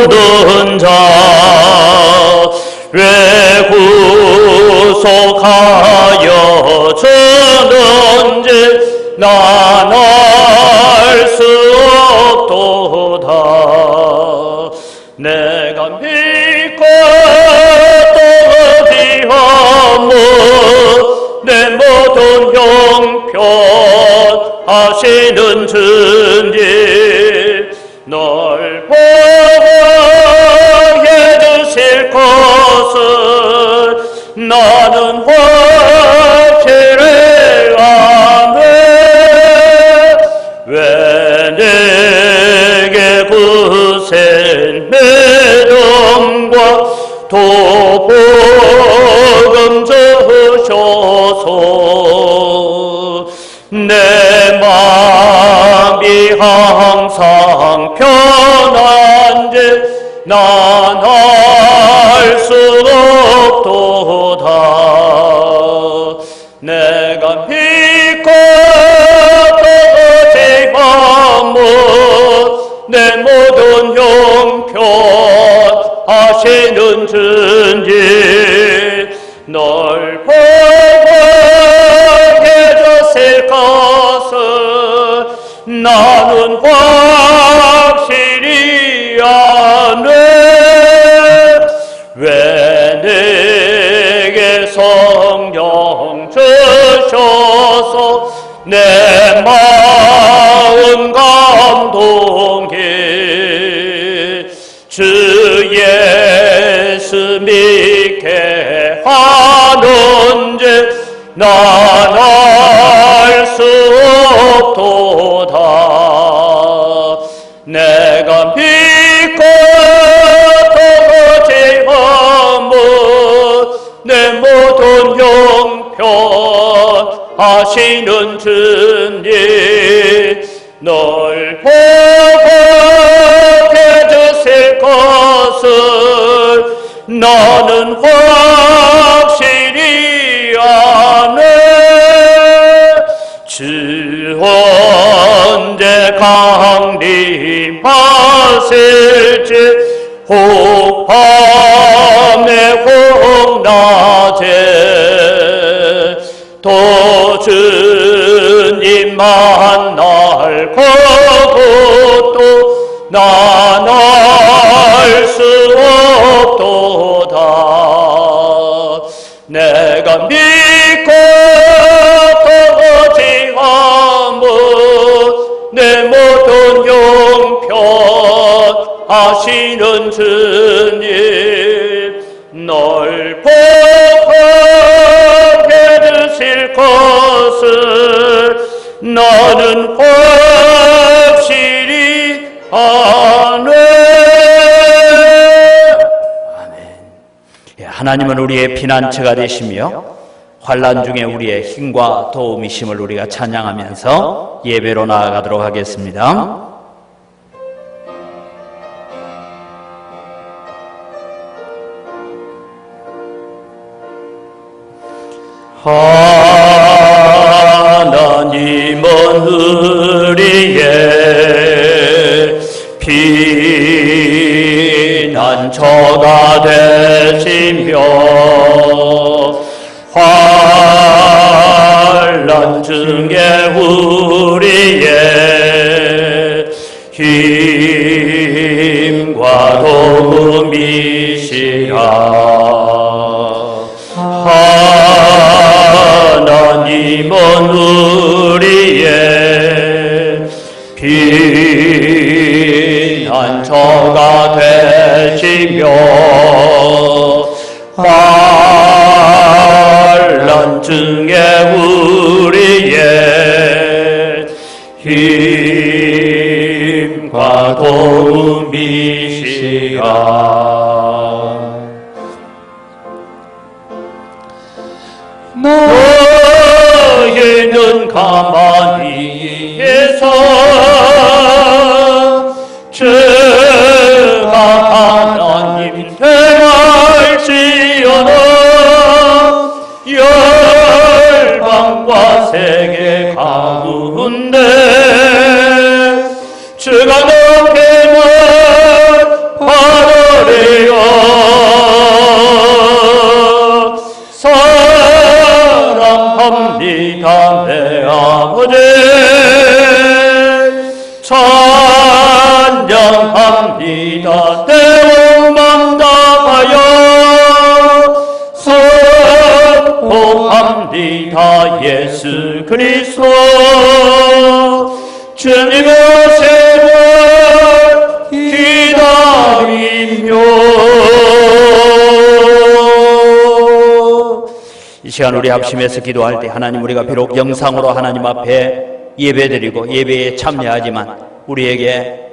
모든 자 왜 구속하여 주는지 난 알 수 없도다. 내가 믿고 또 의지하며 내 모든 형편 하시는 주님 널 보호해 주실 것을 나는 확실히 아네. 왜 내게 굳센 믿음과 도복음 주셔서 내 마음이 항상 편한지 난 알 수 없도다. 내가 믿고 또 의지하며 내 모든 형편 하시는 주님 널 보호해 주실 것을 나는 확실히 아네. 왜 내게 성령 주셔서 내 마음 감동해 주 예수 믿게 하는지 난 알 수 없도다. 내가 믿고 또 의지하며 내 모든 형편 하시는 주님 널 보호해 주실 것을 나는 확실히 아네. 주 언제 강림하실지 혹 밤에 혹 낮에 또 주님 만날 것도 난 알 수 없도다. 내가 믿고 또 의지하며 내 모든 형편 하시는 주님 널 보호해 주실 것을 나는 확실히 아네. 하나님은 우리의 피난처가 되시며 환난 중에 우리의 힘과 도움이심을 우리가 찬양하면서 예배로 나아가도록 하겠습니다. 하나님은 우리의 피난처가 되시며 환난 중에 우리의 힘과 도움이시라. 하나님은 우리의 피난처가 되시며 환난 중에 우리의 힘과 도움이시라. 너희는 가만히 있어 주가 하나님 행할지어다. 열방과 세계 가운데 주가 너희는 기도합니다. 대원만 다하여 선포합니다. 예수 그리스도 주님의 세월 기다리며. 이 시간 우리 합심해서 기도할 때 하나님, 우리가 비록 영상으로 하나님 앞에 예배드리고 예배에 참여하지만 우리에게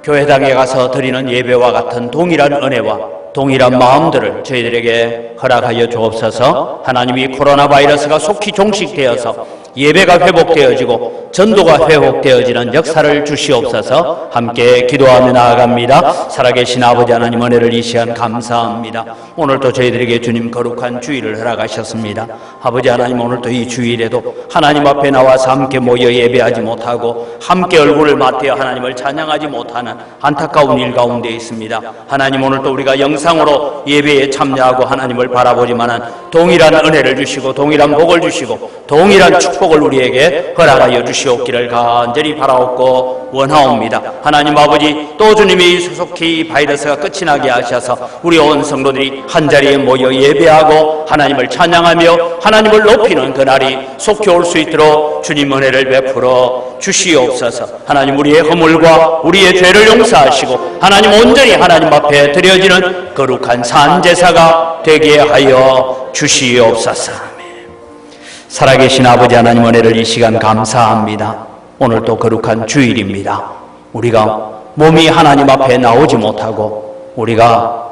교회당에 가서 드리는 예배와 같은 동일한 은혜와 동일한 마음들을 저희들에게 허락하여 주옵소서. 하나님이 코로나 바이러스가 속히 종식되어서 예배가 회복되어지고 전도가 회복되어지는 역사를 주시옵소서. 함께 기도하며 나아갑니다. 살아계신 아버지 하나님, 은혜를 이 시간 감사합니다. 오늘도 저희들에게 주님 거룩한 주일을 허락하셨습니다. 아버지 하나님, 오늘도 이 주일에도 하나님 앞에 나와서 함께 모여 예배하지 못하고 함께 얼굴을 맞대어 하나님을 찬양하지 못하는 안타까운 일 가운데 있습니다. 하나님, 오늘도 우리가 영상으로 예배에 참여하고 하나님을 바라보지만은 동일한 은혜를 주시고 동일한 복을 주시고 동일한 축복을 우리에게 허락하여 주시옵기를 간절히 바라옵고 원하옵니다. 하나님 아버지, 또 주님이 이 수속히 바이러스가 끝이 나게 하셔서 우리 온 성도들이 한자리에 모여 예배하고 하나님을 찬양하며 하나님을 높이는 그날이 속히 올 수 있도록 주님 은혜를 베풀어 주시옵소서. 하나님, 우리의 허물과 우리의 죄를 용서하시고 하나님 온전히 하나님 앞에 드려지는 거룩한 산제사가 되게 하여 주시옵소서. 살아계신 아버지 하나님, 은혜를 이 시간 감사합니다. 오늘도 거룩한 주일입니다. 우리가 몸이 하나님 앞에 나오지 못하고 우리가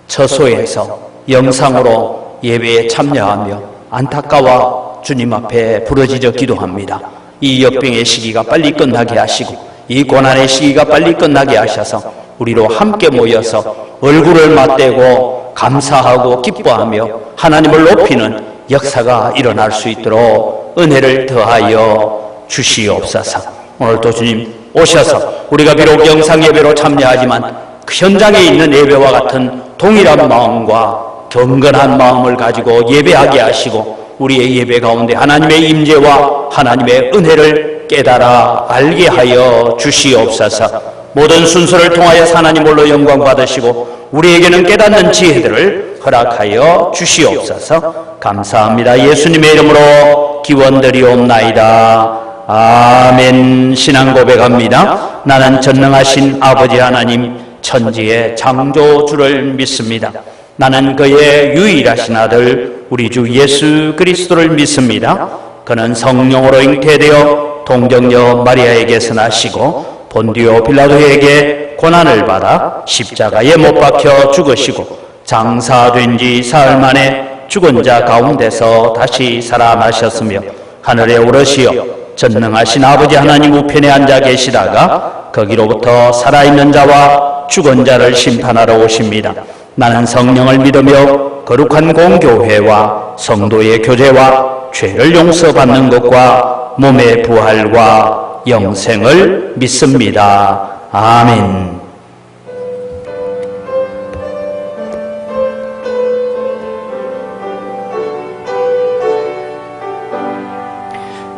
처소에서 영상으로 예배에 참여하며 안타까워 주님 앞에 부르짖어 기도합니다. 이 역병의 시기가 빨리 끝나게 하시고 이 고난의 시기가 빨리 끝나게 하셔서 우리로 함께 모여서 얼굴을 맞대고 감사하고 기뻐하며 하나님을 높이는 역사가 일어날 수 있도록 은혜를 더하여 주시옵소서. 오늘도 주님 오셔서 우리가 비록 영상 예배로 참여하지만 그 현장에 있는 예배와 같은 동일한 마음과 경건한 마음을 가지고 예배하게 하시고 우리의 예배 가운데 하나님의 임재와 하나님의 은혜를 깨달아 알게 하여 주시옵소서. 모든 순서를 통하여 하나님 홀로 영광 받으시고 우리에게는 깨닫는 지혜들을 허락하여 주시옵소서. 감사합니다. 예수님의 이름으로 기원드리옵나이다. 아멘. 신앙 고백합니다. 나는 전능하신 아버지 하나님 천지의 창조주를 믿습니다. 나는 그의 유일하신 아들 우리 주 예수 그리스도를 믿습니다. 그는 성령으로 잉태되어 동정녀 마리아에게서 나시고 본디오 빌라도에게 고난을 받아 십자가에 못 박혀 죽으시고 장사된 지 사흘 만에 죽은 자 가운데서 다시 살아나셨으며 하늘에 오르시어 전능하신 아버지 하나님 우편에 앉아 계시다가 거기로부터 살아있는 자와 죽은 자를 심판하러 오십니다. 나는 성령을 믿으며 거룩한 공교회와 성도의 교제와 죄를 용서받는 것과 몸의 부활과 영생을 믿습니다. 아멘.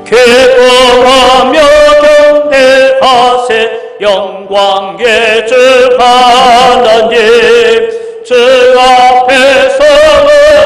기뻐하며 경배하세 영광의 주 하나님, 주 앞에서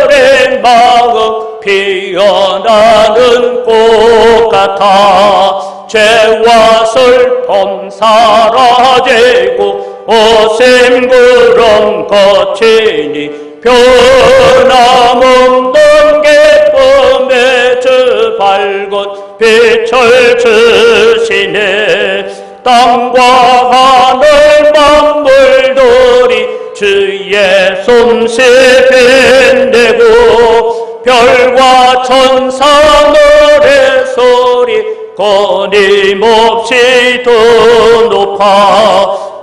어린 마음 피어나는 꽃 같아 죄와 슬픔 사라지고 오심 구름 거치니 변함없는 기쁨의 주 밝은 빛을 주시네. 땅과 하늘 만물들이 주의 솜씨 빛내고 별과 천사 노래 소리 끊임없이 더 높아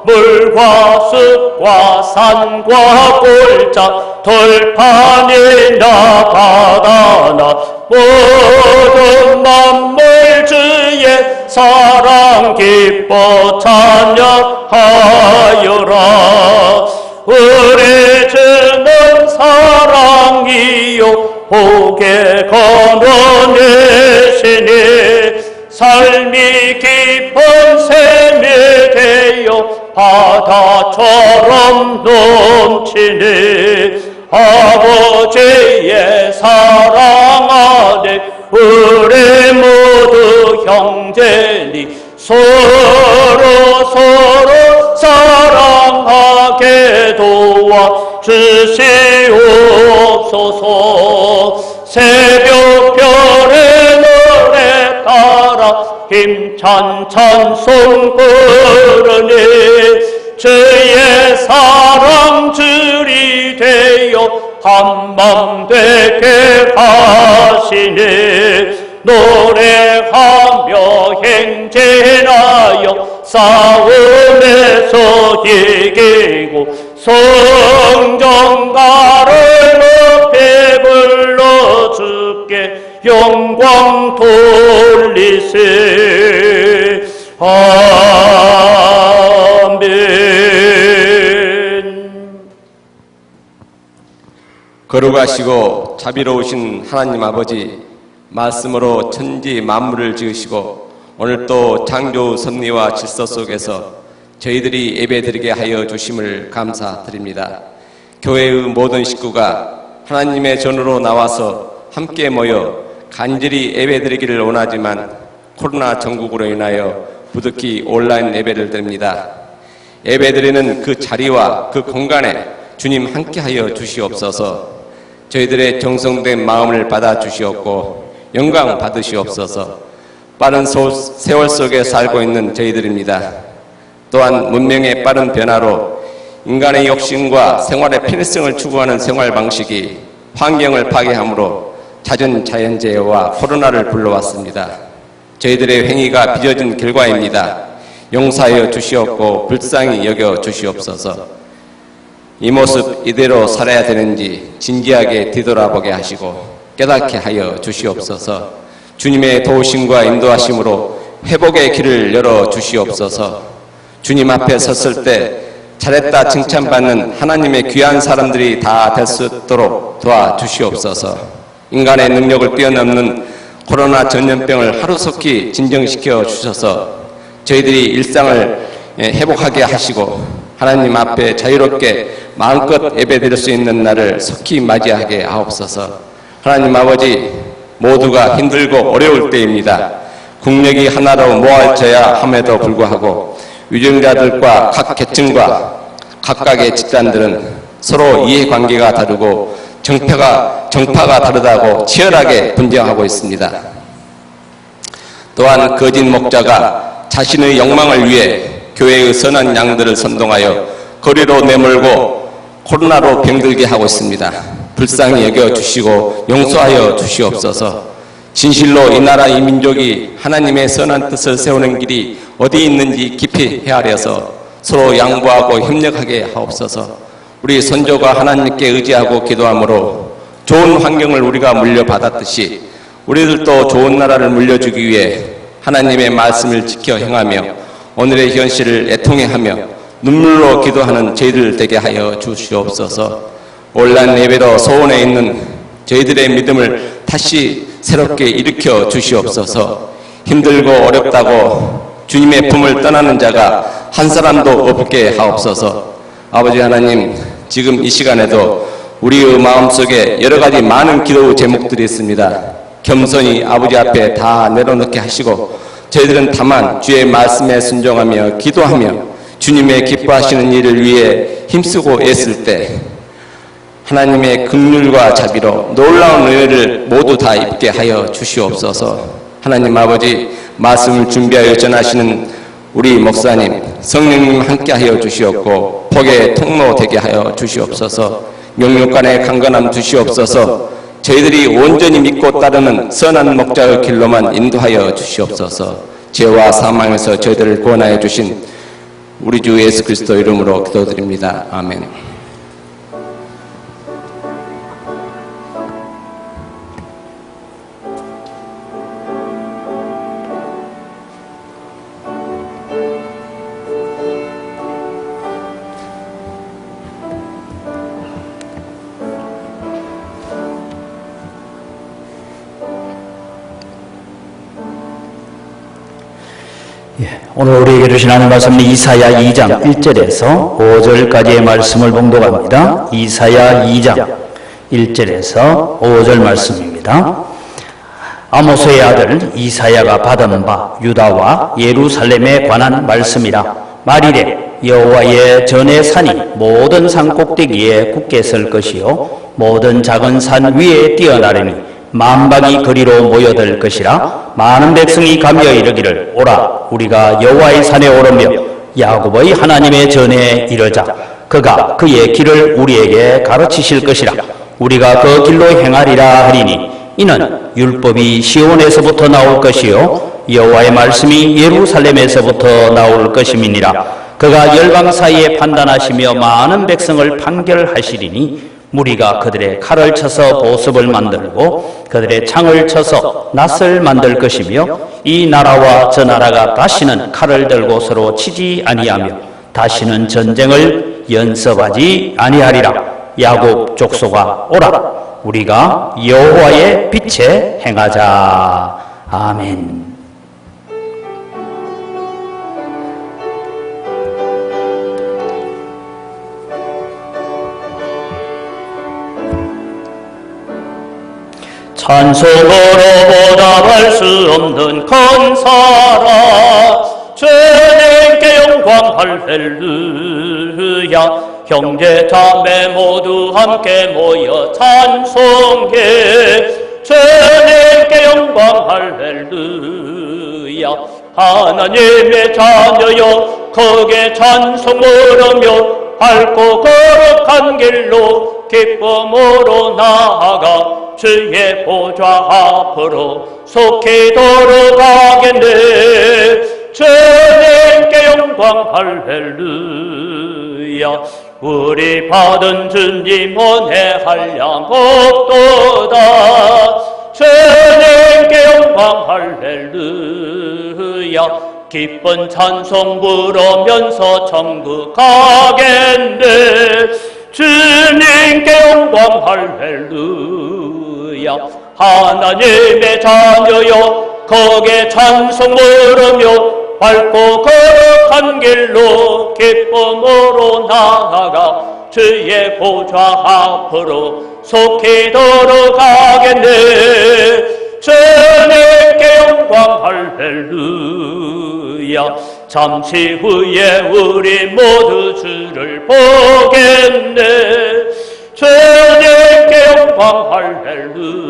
물과 숲과 산과 골짜 돌판이나 바다나 모든 만물 주의 사랑 기뻐 찬양하여라. 우리 주는 사랑이요 복의 근원이시니 삶이 깊은 샘이 되어 바다처럼 넘치네. 아버지의 사랑 안에 우리 모두 형제니 서로 사랑하게 도와 주시옵소서. 새벽별의 노래 따라 힘찬 찬송 부르니 주의 사랑 줄이 되어 한맘 되게 하시니 노래하며 행진하여 싸움에서 이기고 성전가를 높이 불러 주께 영광 돌리세. 아멘. 거룩하시고 자비로우신 하나님 아버지, 말씀으로 천지 만물을 지으시고 오늘 또 창조 섭리와 질서 속에서 저희들이 예배드리게 하여 주심을 감사드립니다. 교회의 모든 식구가 하나님의 전으로 나와서 함께 모여 간절히 예배드리기를 원하지만 코로나 전국으로 인하여 부득이 온라인 예배를 드립니다. 예배드리는 그 자리와 그 공간에 주님 함께하여 주시옵소서. 저희들의 정성된 마음을 받아주시옵고 영광 받으시옵소서. 빠른 세월 속에 살고 있는 저희들입니다. 또한 문명의 빠른 변화로 인간의 욕심과 생활의 편의성을 추구하는 생활 방식이 환경을 파괴하므로 잦은 자연재해와 코로나를 불러왔습니다. 저희들의 행위가 빚어진 결과입니다. 용서하여 주시옵고 불쌍히 여겨 주시옵소서. 이 모습 이대로 살아야 되는지 진지하게 뒤돌아보게 하시고 깨닫게 하여 주시옵소서. 주님의 도우심과 인도하심으로 회복의 길을 열어 주시옵소서. 주님 앞에 섰을 때 잘했다 칭찬받는 하나님의 귀한 사람들이 다 될 수 있도록 도와주시옵소서. 인간의 능력을 뛰어넘는 코로나 전염병을 하루속히 진정시켜 주셔서 저희들이 일상을 회복하게 하시고 하나님 앞에 자유롭게 마음껏 예배드릴 수 있는 날을 속히 맞이하게 하옵소서. 하나님 아버지, 모두가 힘들고 어려울 때입니다. 국력이 하나로 모아져야 함에도 불구하고 유정자들과 각 계층과 각각의 집단들은 서로 이해관계가 다르고 정파가 다르다고 치열하게 분쟁하고 있습니다. 또한 거짓 목자가 자신의 욕망을 위해 교회의 선한 양들을 선동하여 거리로 내몰고 코로나로 병들게 하고 있습니다. 불쌍히 여겨주시고 용서하여 주시옵소서. 진실로 이 나라 이 민족이 하나님의 선한 뜻을 세우는 길이 어디 있는지 깊이 헤아려서 서로 양보하고 협력하게 하옵소서. 우리 선조가 하나님께 의지하고 기도함으로 좋은 환경을 우리가 물려받았듯이 우리들도 좋은 나라를 물려주기 위해 하나님의 말씀을 지켜 행하며 오늘의 현실을 애통해하며 눈물로 기도하는 저희들 되게 하여 주시옵소서. 온라인 예배로 소원에 있는 저희들의 믿음을 다시 새롭게 일으켜 주시옵소서. 힘들고 어렵다고 주님의 품을 떠나는 자가 한 사람도 없게 하옵소서. 아버지 하나님, 지금 이 시간에도 우리의 마음속에 여러 가지 많은 기도 제목들이 있습니다. 겸손히 아버지 앞에 다 내려놓게 하시고 저희들은 다만 주의 말씀에 순종하며 기도하며 주님의 기뻐하시는 일을 위해 힘쓰고 애쓸 때 하나님의 긍휼과 자비로 놀라운 은혜를 모두 다 입게 하여 주시옵소서. 하나님 아버지, 말씀을 준비하여 전하시는 우리 목사님, 성령님 함께 하여 주시옵고 복의 통로 되게 하여 주시옵소서. 명령간의 강건함 주시옵소서. 저희들이 온전히 믿고 따르는 선한 목자의 길로만 인도하여 주시옵소서. 죄와 사망에서 저희들을 구원하여 주신 우리 주 예수 그리스도 이름으로 기도드립니다. 아멘. 오늘 우리에게 주신 하나님 말씀은 이사야 2장 1절에서 5절까지의 말씀을 봉독합니다. 이사야 2장 1절에서 5절 말씀입니다. 아모스의 아들 이사야가 받은 바 유다와 예루살렘에 관한 말씀이라. 말이래 여호와의 전의 산이 모든 산 꼭대기에 굳게 설 것이요 모든 작은 산 위에 뛰어나르니 만방이 그리로 모여들 것이라. 많은 백성이 가며 이르기를 오라 우리가 여호와의 산에 오르며 야곱의 하나님의 전에 이르자. 그가 그의 길을 우리에게 가르치실 것이라. 우리가 그 길로 행하리라 하리니 이는 율법이 시온에서부터 나올 것이요 여호와의 말씀이 예루살렘에서부터 나올 것임이니라. 그가 열방 사이에 판단하시며 많은 백성을 판결하시리니 무리가 그들의 칼을 쳐서 보습을 만들고 그들의 창을 쳐서 낫을 만들 것이며 이 나라와 저 나라가 다시는 칼을 들고 서로 치지 아니하며 다시는 전쟁을 연습하지 아니하리라. 야곱 족속아 오라 우리가 여호와의 빛에 행하자. 아멘. 찬송으로 보답할 수 없는 큰 사랑 주님께 영광 할렐루야. 형제 자매 모두 함께 모여 찬송해 주님께 영광 할렐루야. 하나님의 자녀여 크게 찬송 부르며 밝고 거룩한 길로 기쁨으로 나아가 주의 보좌 앞으로 속히 돌아가겠네. 주님께 영광 할렐루야. 우리 받은 주님 은혜 한량 없도다. 주님께 영광 할렐루야. 기쁜 찬송 부르면서 천국 가겠네. 주님께 영광 할렐루야. 하나님의 자녀여 크게 찬송 부르며 밝고 거룩한 길로 기쁨으로 나아가 주의 보좌 앞으로 속히 들어가겠네. 주님께 영광 할렐루야. 잠시 후에 우리 모두 주를 보겠네. 주님께 영광 할렐루야.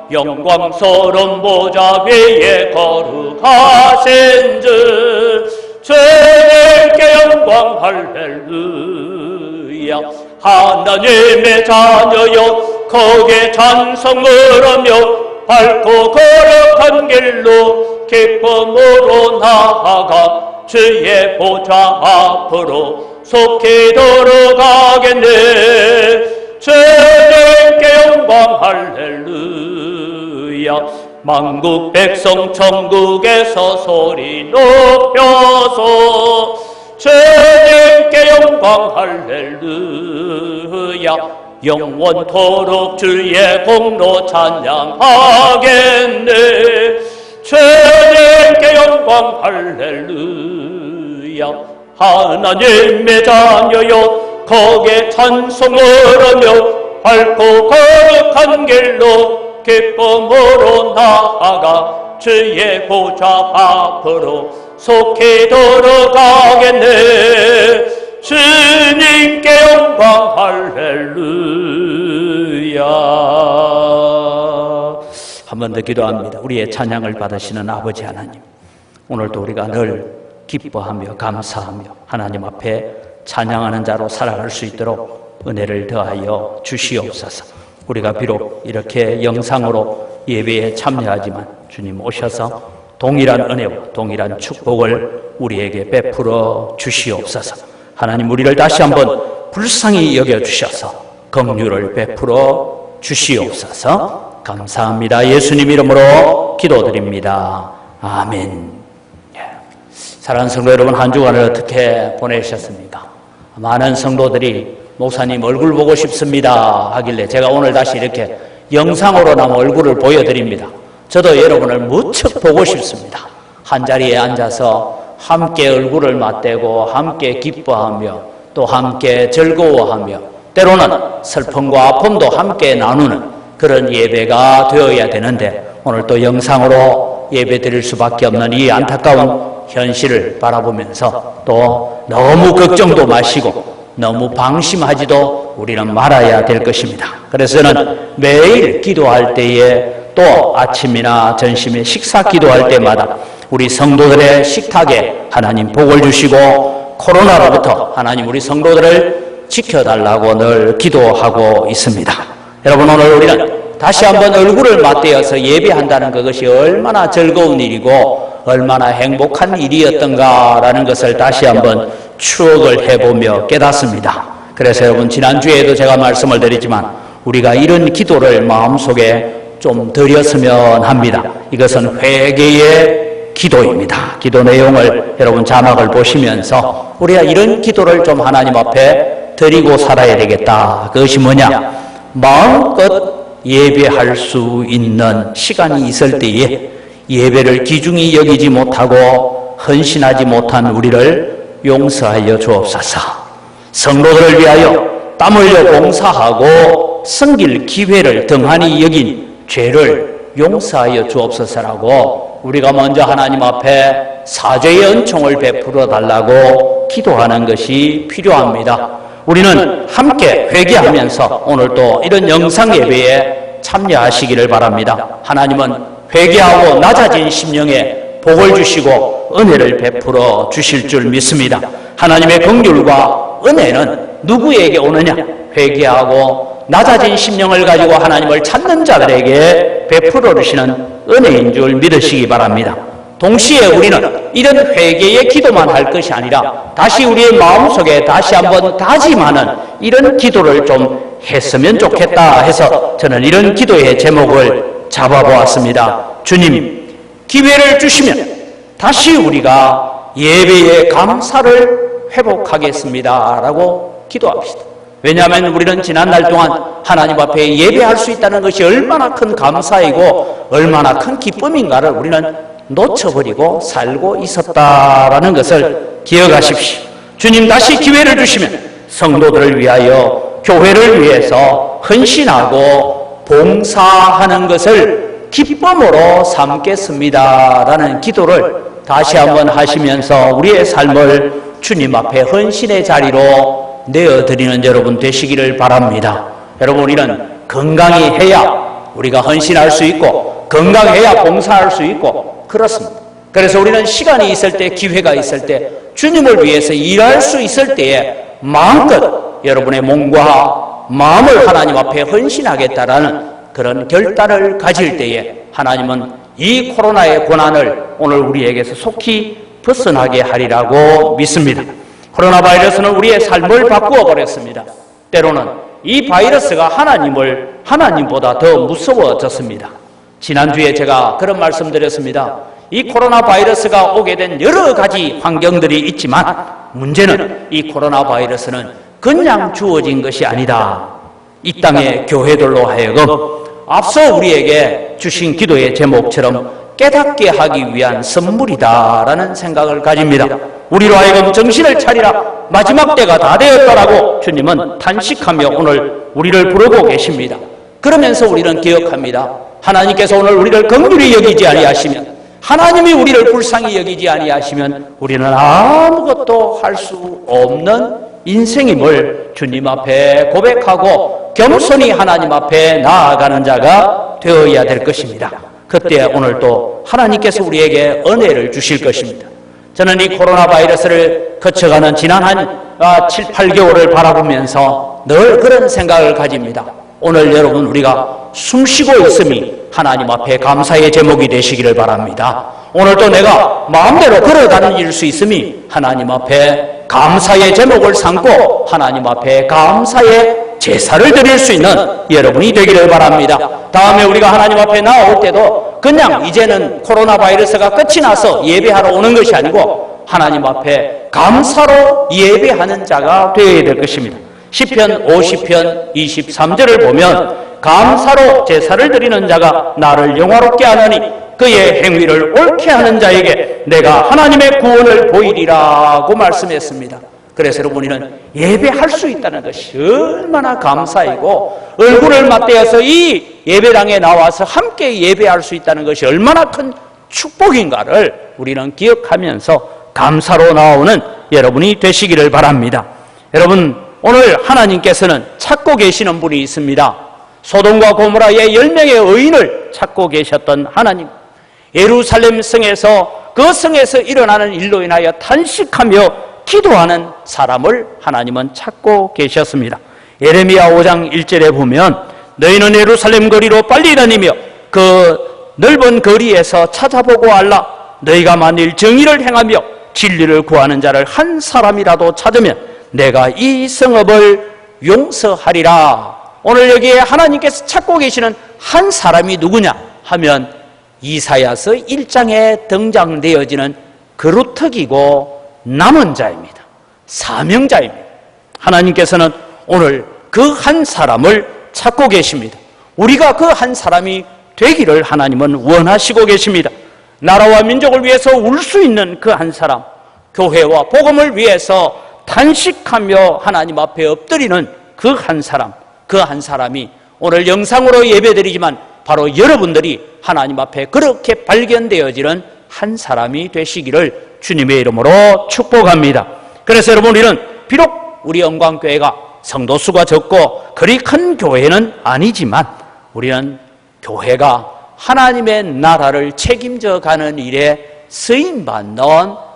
영광스러운 보좌 위에 거룩하신 주 주님께 영광 할렐루야. 하나님의 자녀여 크게 찬송 부르며 밝고 거룩한 길로 기쁨으로 나아가 주의 보좌 앞으로 속히 들어가겠네. 주님께 영광 할렐루야. 만국 백성 천국에서 소리 높여서 주님께 영광 할렐루야. 영원토록 주의 공로 찬양하겠네. 주님께 영광 할렐루야. 하나님의 자녀여 크게 찬송하며 밝고 거룩한 길로 기쁨으로 나아가 주의 보좌 앞으로 속히 들어가겠네. 주님께 영광 할렐루야. 한 번 더 기도합니다. 우리의 찬양을 받으시는 아버지 하나님, 오늘도 우리가 늘 기뻐하며 감사하며 하나님 앞에 찬양하는 자로 살아갈 수 있도록 은혜를 더하여 주시옵소서. 우리가 비록 이렇게 영상으로 예배에 참여하지만 주님 오셔서 동일한 은혜와 동일한 축복을 우리에게 베풀어 주시옵소서. 하나님 우리를 다시 한번 불쌍히 여겨주셔서 긍휼을 베풀어 주시옵소서. 감사합니다. 예수님 이름으로 기도드립니다. 아멘. 사랑하는 성도 여러분, 한 주간을 어떻게 보내셨습니까? 많은 성도들이 목사님 얼굴 보고 싶습니다 하길래 제가 오늘 다시 이렇게 영상으로나마 얼굴을 보여드립니다. 저도 여러분을 무척 보고 싶습니다. 한자리에 앉아서 함께 얼굴을 맞대고 함께 기뻐하며 또 함께 즐거워하며 때로는 슬픔과 아픔도 함께 나누는 그런 예배가 되어야 되는데 오늘 또 영상으로 예배 드릴 수밖에 없는 이 안타까운 현실을 바라보면서 또 너무 걱정도 마시고 너무 방심하지도 우리는 말아야 될 것입니다. 그래서 저는 매일 기도할 때에 또 아침이나 점심에 식사 기도할 때마다 우리 성도들의 식탁에 하나님 복을 주시고 코로나로부터 하나님 우리 성도들을 지켜달라고 늘 기도하고 있습니다. 여러분 오늘 우리는 다시 한번 얼굴을 맞대어서 예배한다는 그것이 얼마나 즐거운 일이고 얼마나 행복한 일이었던가라는 것을 다시 한번 추억을 해보며 깨닫습니다. 그래서 여러분 지난주에도 제가 말씀을 드리지만 우리가 이런 기도를 마음속에 좀 드렸으면 합니다. 이것은 회개의 기도입니다. 기도 내용을 여러분 자막을 보시면서 우리가 이런 기도를 좀 하나님 앞에 드리고 살아야 되겠다. 그것이 뭐냐? 마음껏 예배할 수 있는 시간이 있을 때에 예배를 귀중히 여기지 못하고 헌신하지 못한 우리를 용서하여 주옵소서. 성도들을 위하여 땀 흘려 봉사하고 섬길 기회를 등한히 여긴 죄를 용서하여 주옵소서라고 우리가 먼저 하나님 앞에 사죄의 은총을 베풀어 달라고 기도하는 것이 필요합니다. 우리는 함께 회개하면서 오늘 또 이런 영상 예배에 참여하시기를 바랍니다. 하나님은 회개하고 낮아진 심령에 복을 주시고 은혜를 베풀어 주실 줄 믿습니다. 하나님의 긍휼과 은혜는 누구에게 오느냐? 회개하고 낮아진 심령을 가지고 하나님을 찾는 자들에게 베풀어 주시는 은혜인 줄 믿으시기 바랍니다. 동시에 우리는 이런 회개의 기도만 할 것이 아니라 다시 우리의 마음속에 다시 한번 다짐하는 이런 기도를 좀 했으면 좋겠다 해서 저는 이런 기도의 제목을 잡아보았습니다. 주님, 기회를 주시면 다시 우리가 예배의 감사를 회복하겠습니다 라고 기도합시다. 왜냐하면 우리는 지난날 동안 하나님 앞에 예배할 수 있다는 것이 얼마나 큰 감사이고 얼마나 큰 기쁨인가를 우리는 놓쳐버리고 살고 있었다라는 것을 기억하십시오. 주님 다시 기회를 주시면 성도들을 위하여 교회를 위해서 헌신하고 봉사하는 것을 기쁨으로 삼겠습니다라는 기도를 다시 한번 하시면서 우리의 삶을 주님 앞에 헌신의 자리로 내어드리는 여러분 되시기를 바랍니다. 여러분 우리는 건강히 해야 우리가 헌신할 수 있고 건강해야 봉사할 수 있고 그렇습니다. 그래서 우리는 시간이 있을 때 기회가 있을 때 주님을 위해서 일할 수 있을 때에 마음껏 여러분의 몸과 마음을 하나님 앞에 헌신하겠다라는 그런 결단을 가질 때에 하나님은 이 코로나의 고난을 오늘 우리에게서 속히 벗어나게 하리라고 믿습니다. 코로나 바이러스는 우리의 삶을 바꾸어 버렸습니다. 때로는 이 바이러스가 하나님보다 더 무서워졌습니다. 지난주에 제가 그런 말씀 드렸습니다. 이 코로나 바이러스가 오게 된 여러 가지 환경들이 있지만 문제는 이 코로나 바이러스는 그냥 주어진 것이 아니다. 이 땅의 교회들로 하여금 앞서 우리에게 주신 기도의 제목처럼 깨닫게 하기 위한 선물이다라는 생각을 가집니다. 우리로 하여금 정신을 차리라 마지막 때가 다 되었다라고 주님은 탄식하며 오늘 우리를 부르고 계십니다. 그러면서 우리는 기억합니다. 하나님께서 오늘 우리를 긍휼히 여기지 아니하시면 하나님이 우리를 불쌍히 여기지 아니하시면 우리는 아무것도 할 수 없는 인생임을 주님 앞에 고백하고 겸손히 하나님 앞에 나아가는 자가 되어야 될 것입니다. 그때 오늘 또 하나님께서 우리에게 은혜를 주실 것입니다. 저는 이 코로나 바이러스를 거쳐가는 지난 한 7, 8개월을 바라보면서 늘 그런 생각을 가집니다. 오늘 여러분 우리가 숨쉬고 있음이 하나님 앞에 감사의 제목이 되시기를 바랍니다. 오늘도 내가 마음대로 걸어다닐 수 있음이 하나님 앞에 감사의 제목을 삼고 하나님 앞에 감사의 제사를 드릴 수 있는 여러분이 되기를 바랍니다. 다음에 우리가 하나님 앞에 나올 때도 그냥 이제는 코로나 바이러스가 끝이 나서 예배하러 오는 것이 아니고 하나님 앞에 감사로 예배하는 자가 되어야 될 것입니다. 시편 50편 23절을 보면 감사로 제사를 드리는 자가 나를 영화롭게 하느니 그의 행위를 옳게 하는 자에게 내가 하나님의 구원을 보이리라고 말씀했습니다. 그래서 여러분, 우리는 예배할 수 있다는 것이 얼마나 감사이고, 얼굴을 맞대어서 이 예배당에 나와서 함께 예배할 수 있다는 것이 얼마나 큰 축복인가를 우리는 기억하면서 감사로 나오는 여러분이 되시기를 바랍니다. 여러분, 오늘 하나님께서는 찾고 계시는 분이 있습니다. 소돔과 고모라의 10명의 의인을 찾고 계셨던 하나님, 예루살렘 성에서, 그 성에서 일어나는 일로 인하여 탄식하며 기도하는 사람을 하나님은 찾고 계셨습니다. 예레미야 5장 1절에 보면 너희는 예루살렘 거리로 빨리 다니며 그 넓은 거리에서 찾아보고 알라. 너희가 만일 정의를 행하며 진리를 구하는 자를 한 사람이라도 찾으면 내가 이 성읍을 용서하리라. 오늘 여기에 하나님께서 찾고 계시는 한 사람이 누구냐 하면 이사야서 1장에 등장되어지는 그루터기고 남은 자입니다. 사명자입니다. 하나님께서는 오늘 그 한 사람을 찾고 계십니다. 우리가 그 한 사람이 되기를 하나님은 원하시고 계십니다. 나라와 민족을 위해서 울 수 있는 그 한 사람, 교회와 복음을 위해서 탄식하며 하나님 앞에 엎드리는 그 한 사람, 그 한 사람이 오늘 영상으로 예배드리지만 바로 여러분들이 하나님 앞에 그렇게 발견되어지는 한 사람이 되시기를 주님의 이름으로 축복합니다. 그래서 여러분, 우리는 비록 우리 영광교회가 성도 수가 적고 그리 큰 교회는 아니지만 우리는 교회가 하나님의 나라를 책임져 가는 일에 쓰임받는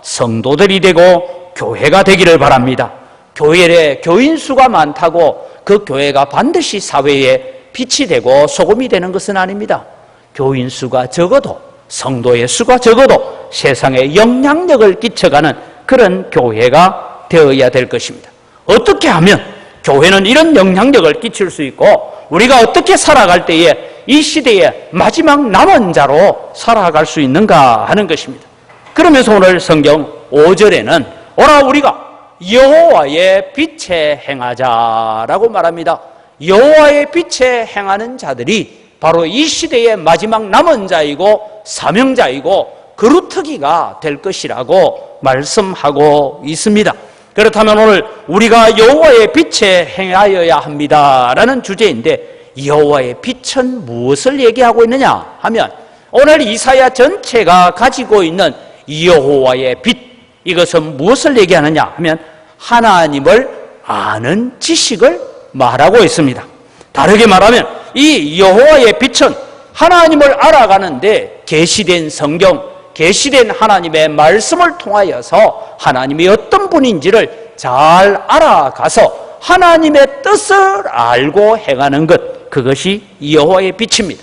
성도들이 되고 교회가 되기를 바랍니다. 교회에 교인 수가 많다고 그 교회가 반드시 사회에 빛이 되고 소금이 되는 것은 아닙니다. 교인 수가 적어도, 성도의 수가 적어도 세상에 영향력을 끼쳐가는 그런 교회가 되어야 될 것입니다. 어떻게 하면 교회는 이런 영향력을 끼칠 수 있고 우리가 어떻게 살아갈 때에 이 시대의 마지막 남은 자로 살아갈 수 있는가 하는 것입니다. 그러면서 오늘 성경 5절에는 오라 우리가 여호와의 빛에 행하자라고 말합니다. 여호와의 빛에 행하는 자들이 바로 이 시대의 마지막 남은 자이고 사명자이고 그루터기가 될 것이라고 말씀하고 있습니다. 그렇다면 오늘 우리가 여호와의 빛에 행하여야 합니다라는 주제인데, 여호와의 빛은 무엇을 얘기하고 있느냐 하면 오늘 이사야 전체가 가지고 있는 여호와의 빛, 이것은 무엇을 얘기하느냐 하면 하나님을 아는 지식을 말하고 있습니다. 다르게 말하면 이 여호와의 빛은 하나님을 알아가는데 계시된 성경, 계시된 하나님의 말씀을 통하여서 하나님이 어떤 분인지를 잘 알아가서 하나님의 뜻을 알고 행하는 것, 그것이 여호와의 빛입니다.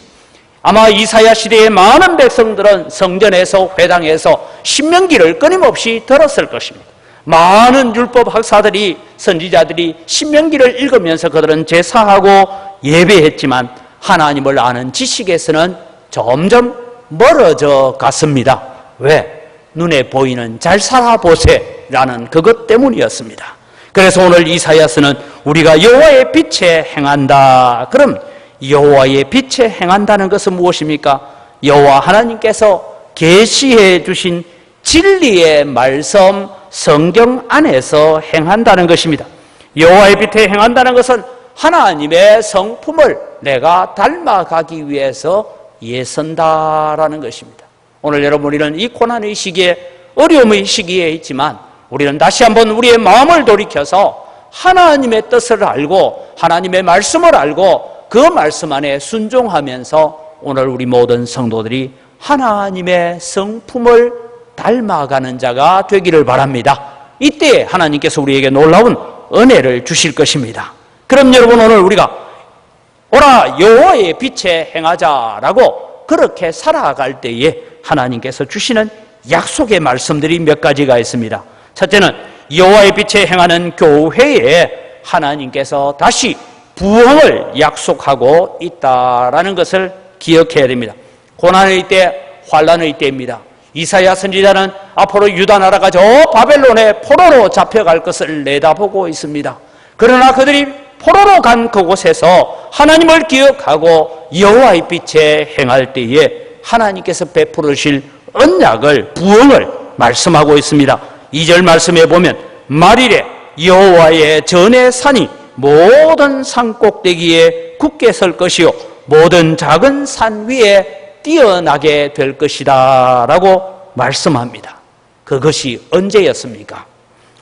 아마 이사야 시대의 많은 백성들은 성전에서, 회당에서 신명기를 끊임없이 들었을 것입니다. 많은 율법 학사들이, 선지자들이 신명기를 읽으면서 그들은 제사하고 예배했지만 하나님을 아는 지식에서는 점점 멀어져 갔습니다. 왜? 눈에 보이는 잘 살아보세라는 그것 때문이었습니다. 그래서 오늘 이사야서는 우리가 여호와의 빛에 행한다. 그럼 여호와의 빛에 행한다는 것은 무엇입니까? 여호와 하나님께서 계시해 주신 진리의 말씀, 성경 안에서 행한다는 것입니다. 여호와의 빛에 행한다는 것은 하나님의 성품을 내가 닮아가기 위해서 애쓴다라는 것입니다. 오늘 여러분, 우리는 이 고난의 시기에, 어려움의 시기에 있지만 우리는 다시 한번 우리의 마음을 돌이켜서 하나님의 뜻을 알고 하나님의 말씀을 알고 그 말씀 안에 순종하면서 오늘 우리 모든 성도들이 하나님의 성품을 닮아가는 자가 되기를 바랍니다. 이때 하나님께서 우리에게 놀라운 은혜를 주실 것입니다. 그럼 여러분, 오늘 우리가 오라 여호와의 빛에 행하자라고 그렇게 살아갈 때에 하나님께서 주시는 약속의 말씀들이 몇 가지가 있습니다. 첫째는 여호와의 빛에 행하는 교회에 하나님께서 다시 부흥을 약속하고 있다라는 것을 기억해야 됩니다. 고난의 때, 환난의 때입니다. 이사야 선지자는 앞으로 유다 나라가 저 바벨론의 포로로 잡혀갈 것을 내다보고 있습니다. 그러나 그들이 포로로 간 그곳에서 하나님을 기억하고 여호와의 빛에 행할 때에 하나님께서 베풀으실 언약을, 부흥을 말씀하고 있습니다. 2절 말씀에 보면 말일에 여호와의 전의 산이 모든 산 꼭대기에 굳게 설 것이요 모든 작은 산 위에 뛰어나게 될 것이다 라고 말씀합니다. 그것이 언제였습니까?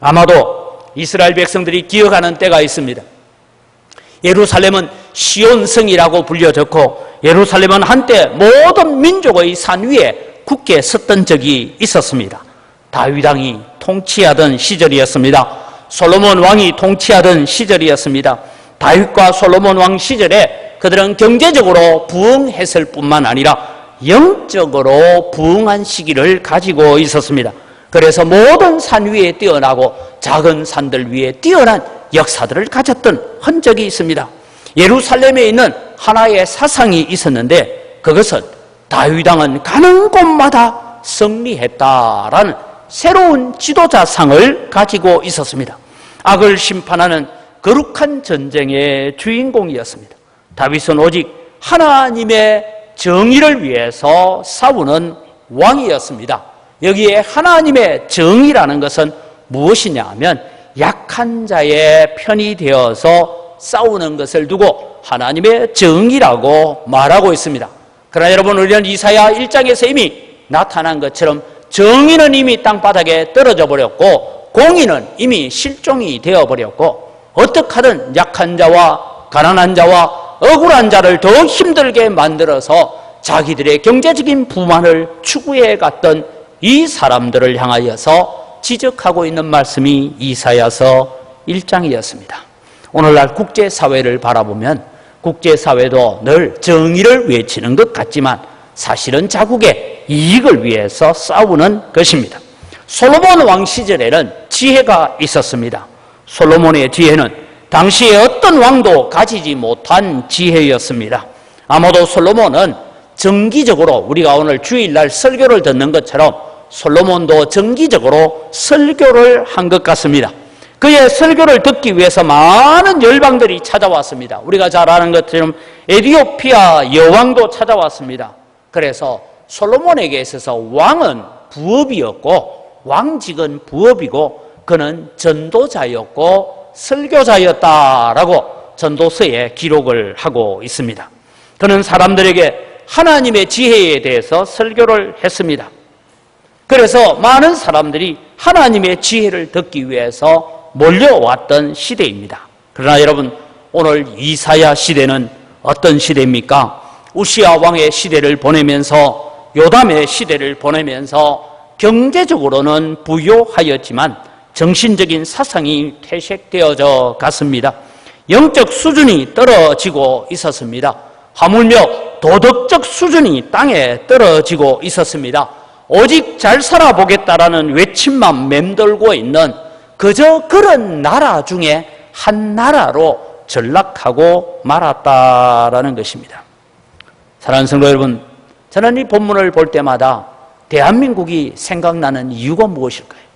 아마도 이스라엘 백성들이 기억하는 때가 있습니다. 예루살렘은 시온성이라고 불려졌고 예루살렘은 한때 모든 민족의 산 위에 굳게 섰던 적이 있었습니다. 다윗 왕이 통치하던 시절이었습니다. 솔로몬 왕이 통치하던 시절이었습니다. 다윗과 솔로몬 왕 시절에 그들은 경제적으로 부흥했을 뿐만 아니라 영적으로 부흥한 시기를 가지고 있었습니다. 그래서 모든 산 위에 뛰어나고 작은 산들 위에 뛰어난 역사들을 가졌던 흔적이 있습니다. 예루살렘에 있는 하나의 사상이 있었는데 그것은 다윗 왕은 가는 곳마다 승리했다라는 새로운 지도자상을 가지고 있었습니다. 악을 심판하는 거룩한 전쟁의 주인공이었습니다. 다윗은 오직 하나님의 정의를 위해서 싸우는 왕이었습니다. 여기에 하나님의 정의라는 것은 무엇이냐 하면 약한 자의 편이 되어서 싸우는 것을 두고 하나님의 정의라고 말하고 있습니다. 그러나 여러분, 우리는 이사야 1장에서 이미 나타난 것처럼 정의는 이미 땅바닥에 떨어져 버렸고 공의는 이미 실종이 되어버렸고 어떻게 하든 약한 자와 가난한 자와 억울한 자를 더 힘들게 만들어서 자기들의 경제적인 부만을 추구해 갔던 이 사람들을 향하여서 지적하고 있는 말씀이 이사야서 1장이었습니다. 오늘날 국제사회를 바라보면 국제사회도 늘 정의를 외치는 것 같지만 사실은 자국의 이익을 위해서 싸우는 것입니다. 솔로몬 왕 시절에는 지혜가 있었습니다. 솔로몬의 지혜는 당시에 어떤 왕도 가지지 못한 지혜였습니다. 아마도 솔로몬은 정기적으로 우리가 오늘 주일날 설교를 듣는 것처럼 솔로몬도 정기적으로 설교를 한 것 같습니다. 그의 설교를 듣기 위해서 많은 열방들이 찾아왔습니다. 우리가 잘 아는 것처럼 에티오피아 여왕도 찾아왔습니다. 그래서 솔로몬에게 있어서 왕은 부업이었고 왕직은 부업이고 그는 전도자였고 설교자였다라고 전도서에 기록을 하고 있습니다. 그는 사람들에게 하나님의 지혜에 대해서 설교를 했습니다. 그래서 많은 사람들이 하나님의 지혜를 듣기 위해서 몰려왔던 시대입니다. 그러나 여러분, 오늘 이사야 시대는 어떤 시대입니까? 우시야 왕의 시대를 보내면서 요담의 시대를 보내면서 경제적으로는 부유하였지만 정신적인 사상이 퇴색되어져 갔습니다. 영적 수준이 떨어지고 있었습니다. 하물며 도덕적 수준이 땅에 떨어지고 있었습니다. 오직 잘 살아보겠다라는 외침만 맴돌고 있는 그저 그런 나라 중에 한 나라로 전락하고 말았다라는 것입니다. 사랑하는 성도 여러분, 저는 이 본문을 볼 때마다 대한민국이 생각나는 이유가 무엇일까요?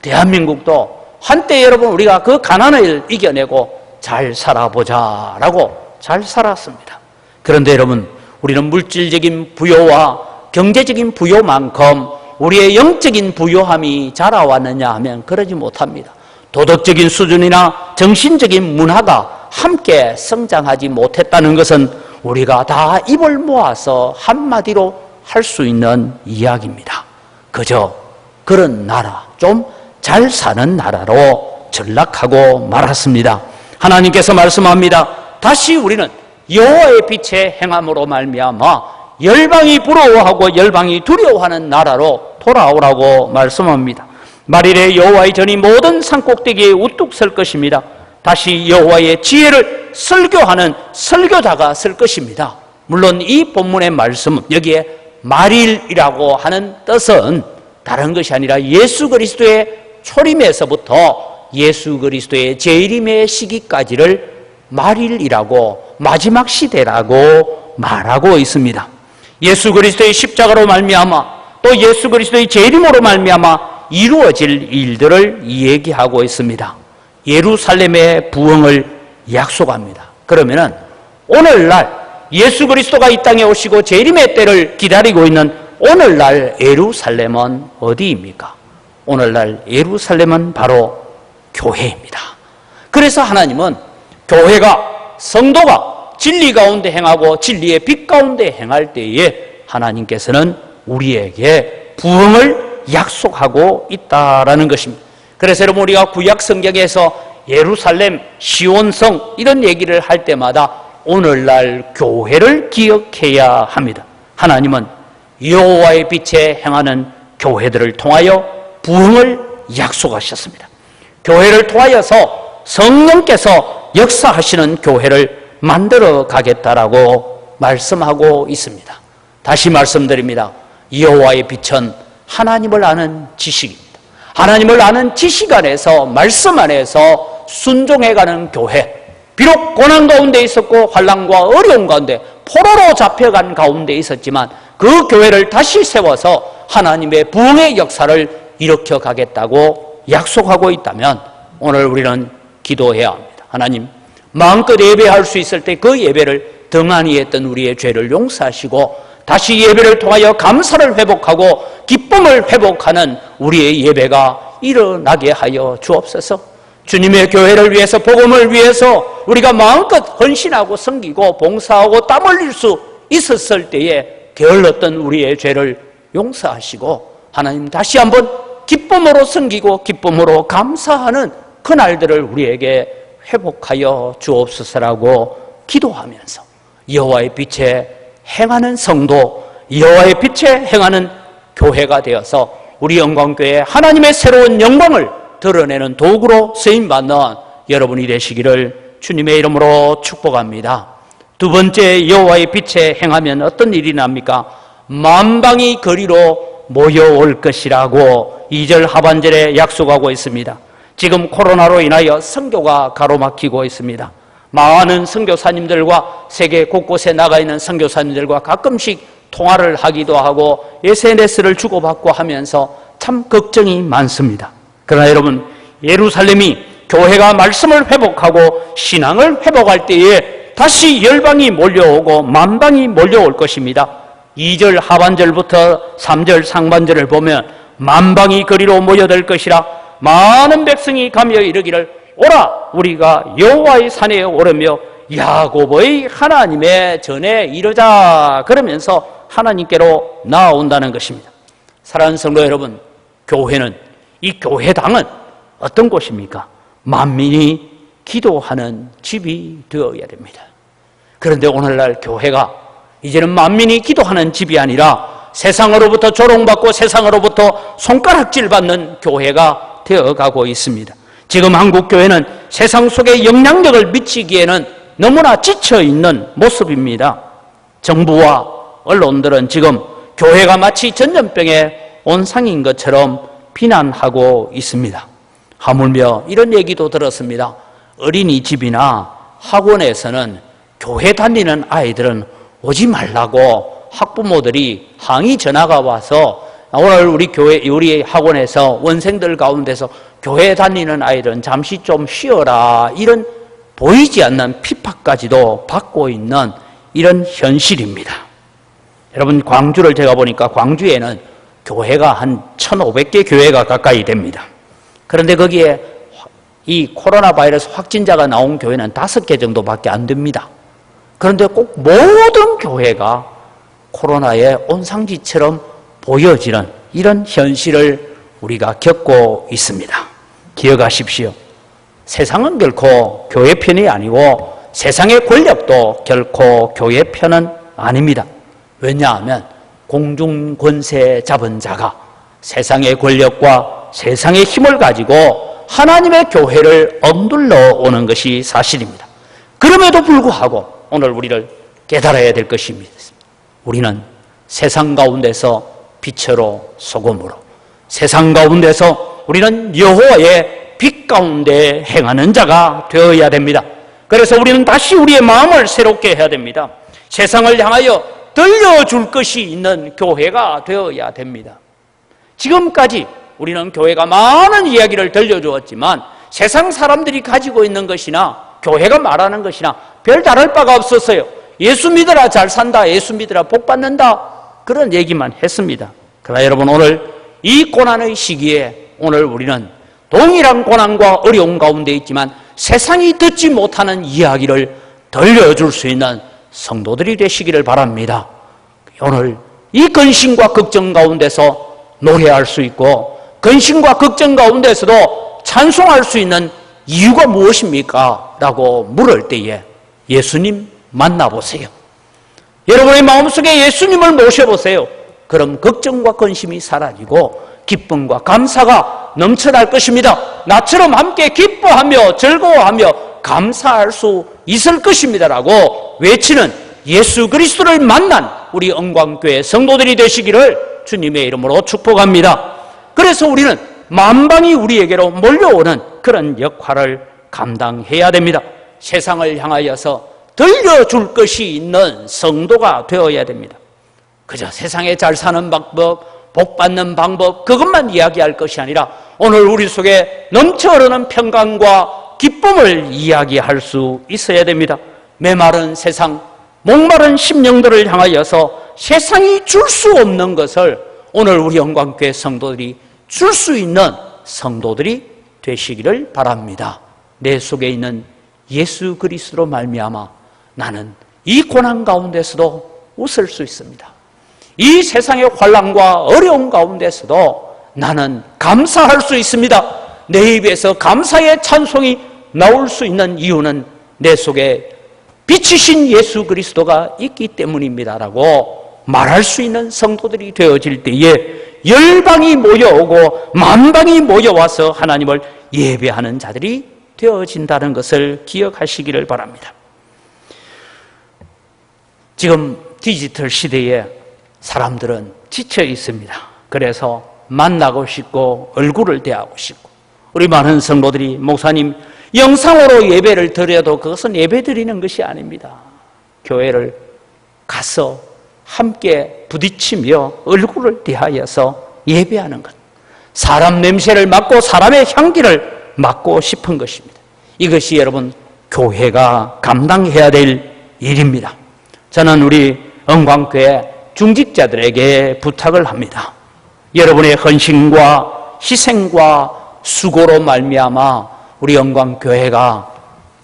대한민국도 한때 여러분 우리가 그 가난을 이겨내고 잘 살아보자라고 잘 살았습니다. 그런데 여러분, 우리는 물질적인 부여와 경제적인 부여만큼 우리의 영적인 부요함이 자라왔느냐 하면 그러지 못합니다. 도덕적인 수준이나 정신적인 문화가 함께 성장하지 못했다는 것은 우리가 다 입을 모아서 한마디로 할 수 있는 이야기입니다. 그저 그런 나라, 좀 잘 사는 나라로 전락하고 말았습니다. 하나님께서 말씀합니다. 다시 우리는 여호와의 빛의 행함으로 말미암아 열방이 부러워하고 열방이 두려워하는 나라로 돌아오라고 말씀합니다. 말일에 여호와의 전이 모든 산꼭대기에 우뚝 설 것입니다. 다시 여호와의 지혜를 설교하는 설교자가 설 것입니다. 물론 이 본문의 말씀은 여기에 말일이라고 하는 뜻은 다른 것이 아니라 예수 그리스도의 초림에서부터 예수 그리스도의 재림의 시기까지를 말일이라고, 마지막 시대라고 말하고 있습니다. 예수 그리스도의 십자가로 말미암아 또 예수 그리스도의 재림으로 말미암아 이루어질 일들을 얘기하고 있습니다. 예루살렘의 부흥을 약속합니다. 그러면은 오늘날 예수 그리스도가 이 땅에 오시고 재림의 때를 기다리고 있는 오늘날 예루살렘은 어디입니까? 오늘날 예루살렘은 바로 교회입니다. 그래서 하나님은 교회가, 성도가 진리 가운데 행하고 진리의 빛 가운데 행할 때에 하나님께서는 우리에게 부흥을 약속하고 있다라는 것입니다. 그래서 여러분, 우리가 구약 성경에서 예루살렘, 시온성 이런 얘기를 할 때마다 오늘날 교회를 기억해야 합니다. 하나님은 여호와의 빛에 행하는 교회들을 통하여 부흥을 약속하셨습니다. 교회를 통하여서 성령께서 역사하시는 교회를 만들어 가겠다라고 말씀하고 있습니다. 다시 말씀드립니다. 여호와의 빛은 하나님을 아는 지식입니다. 하나님을 아는 지식 안에서, 말씀 안에서 순종해가는 교회, 비록 고난 가운데 있었고 환난과 어려움 가운데 포로로 잡혀간 가운데 있었지만 그 교회를 다시 세워서 하나님의 부흥의 역사를 일으켜 가겠다고 약속하고 있다면 오늘 우리는 기도해야 합니다. 하나님, 마음껏 예배할 수 있을 때 그 예배를 등한히 했던 우리의 죄를 용서하시고 다시 예배를 통하여 감사를 회복하고 기쁨을 회복하는 우리의 예배가 일어나게 하여 주옵소서. 주님의 교회를 위해서, 복음을 위해서 우리가 마음껏 헌신하고 섬기고 봉사하고 땀 흘릴 수 있었을 때에 게을렀던 우리의 죄를 용서하시고 하나님 다시 한번 기쁨으로 섬기고 기쁨으로 감사하는 그날들을 우리에게 회복하여 주옵소서라고 기도하면서 여호와의 빛에 행하는 성도, 여호와의 빛에 행하는 교회가 되어서 우리 영광교회 하나님의 새로운 영광을 드러내는 도구로 쓰임받는 여러분이 되시기를 주님의 이름으로 축복합니다. 두 번째, 여호와의 빛에 행하면 어떤 일이 납니까? 만방이 거리로 모여올 것이라고 2절 하반절에 약속하고 있습니다. 지금 코로나로 인하여 선교가 가로막히고 있습니다. 많은 선교사님들과 세계 곳곳에 나가 있는 선교사님들과 가끔씩 통화를 하기도 하고 SNS를 주고받고 하면서 참 걱정이 많습니다. 그러나 여러분, 예루살렘이 교회가 말씀을 회복하고 신앙을 회복할 때에 다시 열방이 몰려오고 만방이 몰려올 것입니다. 2절 하반절부터 3절 상반절을 보면 만방이 그리로 모여들 것이라 많은 백성이 가며 이르기를 오라 우리가 여호와의 산에 오르며 야곱의 하나님의 전에 이르자, 그러면서 하나님께로 나아온다는 것입니다. 사랑하는 성도 여러분, 교회는, 이 교회당은 어떤 곳입니까? 만민이 기도하는 집이 되어야 됩니다. 그런데 오늘날 교회가 이제는 만민이 기도하는 집이 아니라 세상으로부터 조롱받고 세상으로부터 손가락질 받는 교회가 되어가고 있습니다. 지금 한국교회는 세상 속에 영향력을 미치기에는 너무나 지쳐있는 모습입니다. 정부와 언론들은 지금 교회가 마치 전염병의 온상인 것처럼 비난하고 있습니다. 하물며 이런 얘기도 들었습니다. 어린이집이나 학원에서는 교회 다니는 아이들은 오지 말라고 학부모들이 항의 전화가 와서 오늘 우리 학원에서 원생들 가운데서 교회 다니는 아이들은 잠시 좀 쉬어라, 이런 보이지 않는 핍박까지도 받고 있는 이런 현실입니다. 여러분, 광주를 제가 보니까 광주에는 교회가 한 1,500개 교회가 가까이 됩니다. 그런데 거기에 이 코로나 바이러스 확진자가 나온 교회는 5개 정도밖에 안 됩니다. 그런데 꼭 모든 교회가 코로나의 온상지처럼 보여지는 이런 현실을 우리가 겪고 있습니다. 기억하십시오. 세상은 결코 교회 편이 아니고 세상의 권력도 결코 교회 편은 아닙니다. 왜냐하면 공중권세 잡은 자가 세상의 권력과 세상의 힘을 가지고 하나님의 교회를 억눌러 오는 것이 사실입니다. 그럼에도 불구하고 오늘 우리를 깨달아야 될 것입니다. 우리는 세상 가운데서 빛으로 소금으로, 세상 가운데서 우리는 여호와의 빛 가운데 행하는 자가 되어야 됩니다. 그래서 우리는 다시 우리의 마음을 새롭게 해야 됩니다. 세상을 향하여 들려줄 것이 있는 교회가 되어야 됩니다. 지금까지 우리는 교회가 많은 이야기를 들려주었지만 세상 사람들이 가지고 있는 것이나 교회가 말하는 것이나 별 다를 바가 없었어요. 예수 믿어라 잘 산다, 예수 믿어라 복 받는다, 그런 얘기만 했습니다. 그러나 여러분, 오늘 이 고난의 시기에 오늘 우리는 동일한 고난과 어려움 가운데 있지만 세상이 듣지 못하는 이야기를 들려줄 수 있는 성도들이 되시기를 바랍니다. 오늘 이 근심과 걱정 가운데서 노래할 수 있고 근심과 걱정 가운데서도 찬송할 수 있는 이유가 무엇입니까? 라고 물을 때에 예수님 만나보세요. 여러분의 마음속에 예수님을 모셔보세요. 그럼 걱정과 근심이 사라지고 기쁨과 감사가 넘쳐날 것입니다. 나처럼 함께 기뻐하며 즐거워하며 감사할 수 있을 것입니다 라고 외치는 예수 그리스도를 만난 우리 영광교회 성도들이 되시기를 주님의 이름으로 축복합니다. 그래서 우리는 만방이 우리에게로 몰려오는 그런 역할을 감당해야 됩니다. 세상을 향하여서 들려줄 것이 있는 성도가 되어야 됩니다. 그저 세상에 잘 사는 방법, 복 받는 방법, 그것만 이야기할 것이 아니라 오늘 우리 속에 넘쳐 흐르는 평강과 기쁨을 이야기할 수 있어야 됩니다. 메마른 세상, 목마른 심령들을 향하여서 세상이 줄 수 없는 것을 오늘 우리 영광교회 성도들이 줄 수 있는 성도들이 되시기를 바랍니다. 내 속에 있는 예수 그리스도로 말미암아 나는 이 고난 가운데서도 웃을 수 있습니다. 이 세상의 환난과 어려움 가운데서도 나는 감사할 수 있습니다. 내 입에서 감사의 찬송이 나올 수 있는 이유는 내 속에 빛이신 예수 그리스도가 있기 때문입니다라고 말할 수 있는 성도들이 되어질 때에 열방이 모여오고 만방이 모여와서 하나님을 예배하는 자들이 되어진다는 것을 기억하시기를 바랍니다. 지금 디지털 시대에 사람들은 지쳐 있습니다. 그래서 만나고 싶고 얼굴을 대하고 싶고, 우리 많은 성도들이 목사님 영상으로 예배를 드려도 그것은 예배 드리는 것이 아닙니다. 교회를 가서 함께 부딪히며 얼굴을 대하여서 예배하는 것, 사람 냄새를 맡고 사람의 향기를 맡고 싶은 것입니다. 이것이 여러분 교회가 감당해야 될 일입니다. 저는 우리 영광교회 중직자들에게 부탁을 합니다. 여러분의 헌신과 희생과 수고로 말미암아 우리 영광교회가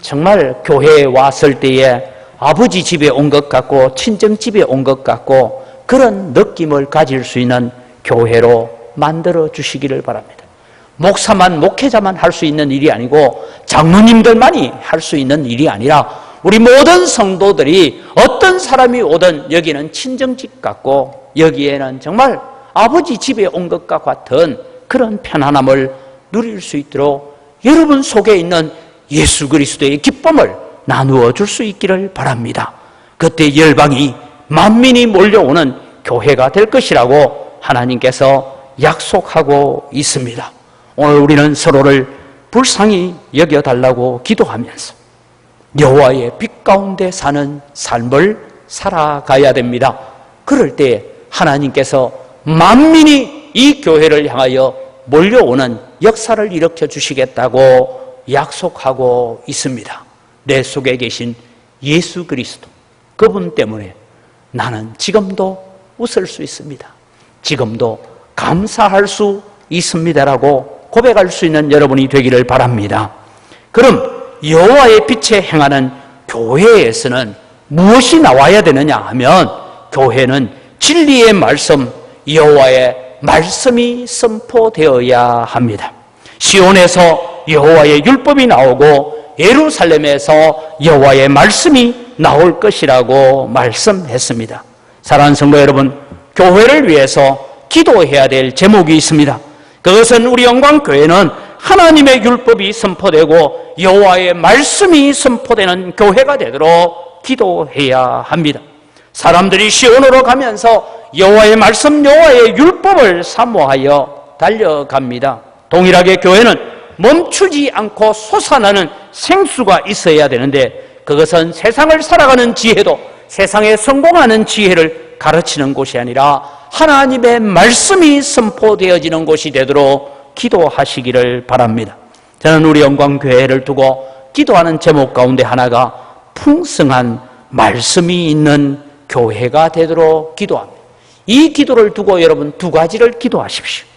정말 교회에 왔을 때에 아버지 집에 온 것 같고 친정집에 온 것 같고 그런 느낌을 가질 수 있는 교회로 만들어 주시기를 바랍니다. 목사만, 목회자만 할 수 있는 일이 아니고 장로님들만이 할 수 있는 일이 아니라 우리 모든 성도들이 어떤 사람이 오든 여기는 친정집 같고 여기에는 정말 아버지 집에 온 것과 같은 그런 편안함을 누릴 수 있도록 여러분 속에 있는 예수 그리스도의 기쁨을 나누어 줄 수 있기를 바랍니다. 그때 열방이 만민이 몰려오는 교회가 될 것이라고 하나님께서 약속하고 있습니다. 오늘 우리는 서로를 불쌍히 여겨달라고 기도하면서 여호와의 빛 가운데 사는 삶을 살아가야 됩니다. 그럴 때 하나님께서 만민이 이 교회를 향하여 몰려오는 역사를 일으켜 주시겠다고 약속하고 있습니다. 내 속에 계신 예수 그리스도, 그분 때문에 나는 지금도 웃을 수 있습니다. 지금도 감사할 수 있습니다라고 고백할 수 있는 여러분이 되기를 바랍니다. 그럼 여호와의 빛에 행하는 교회에서는 무엇이 나와야 되느냐 하면 교회는 진리의 말씀, 여호와의 말씀이 선포되어야 합니다. 시온에서 여호와의 율법이 나오고 예루살렘에서 여호와의 말씀이 나올 것이라고 말씀했습니다. 사랑하는 성도 여러분, 교회를 위해서 기도해야 될 제목이 있습니다. 그것은 우리 영광교회는 하나님의 율법이 선포되고 여호와의 말씀이 선포되는 교회가 되도록 기도해야 합니다. 사람들이 시온으로 가면서 여호와의 말씀, 여호와의 율법을 사모하여 달려갑니다. 동일하게 교회는 멈추지 않고 솟아나는 생수가 있어야 되는데 그것은 세상을 살아가는 지혜도 세상에 성공하는 지혜를 가르치는 곳이 아니라 하나님의 말씀이 선포되어지는 곳이 되도록 기도하시기를 바랍니다. 저는 우리 영광교회를 두고 기도하는 제목 가운데 하나가 풍성한 말씀이 있는 교회가 되도록 기도합니다. 이 기도를 두고 여러분 두 가지를 기도하십시오.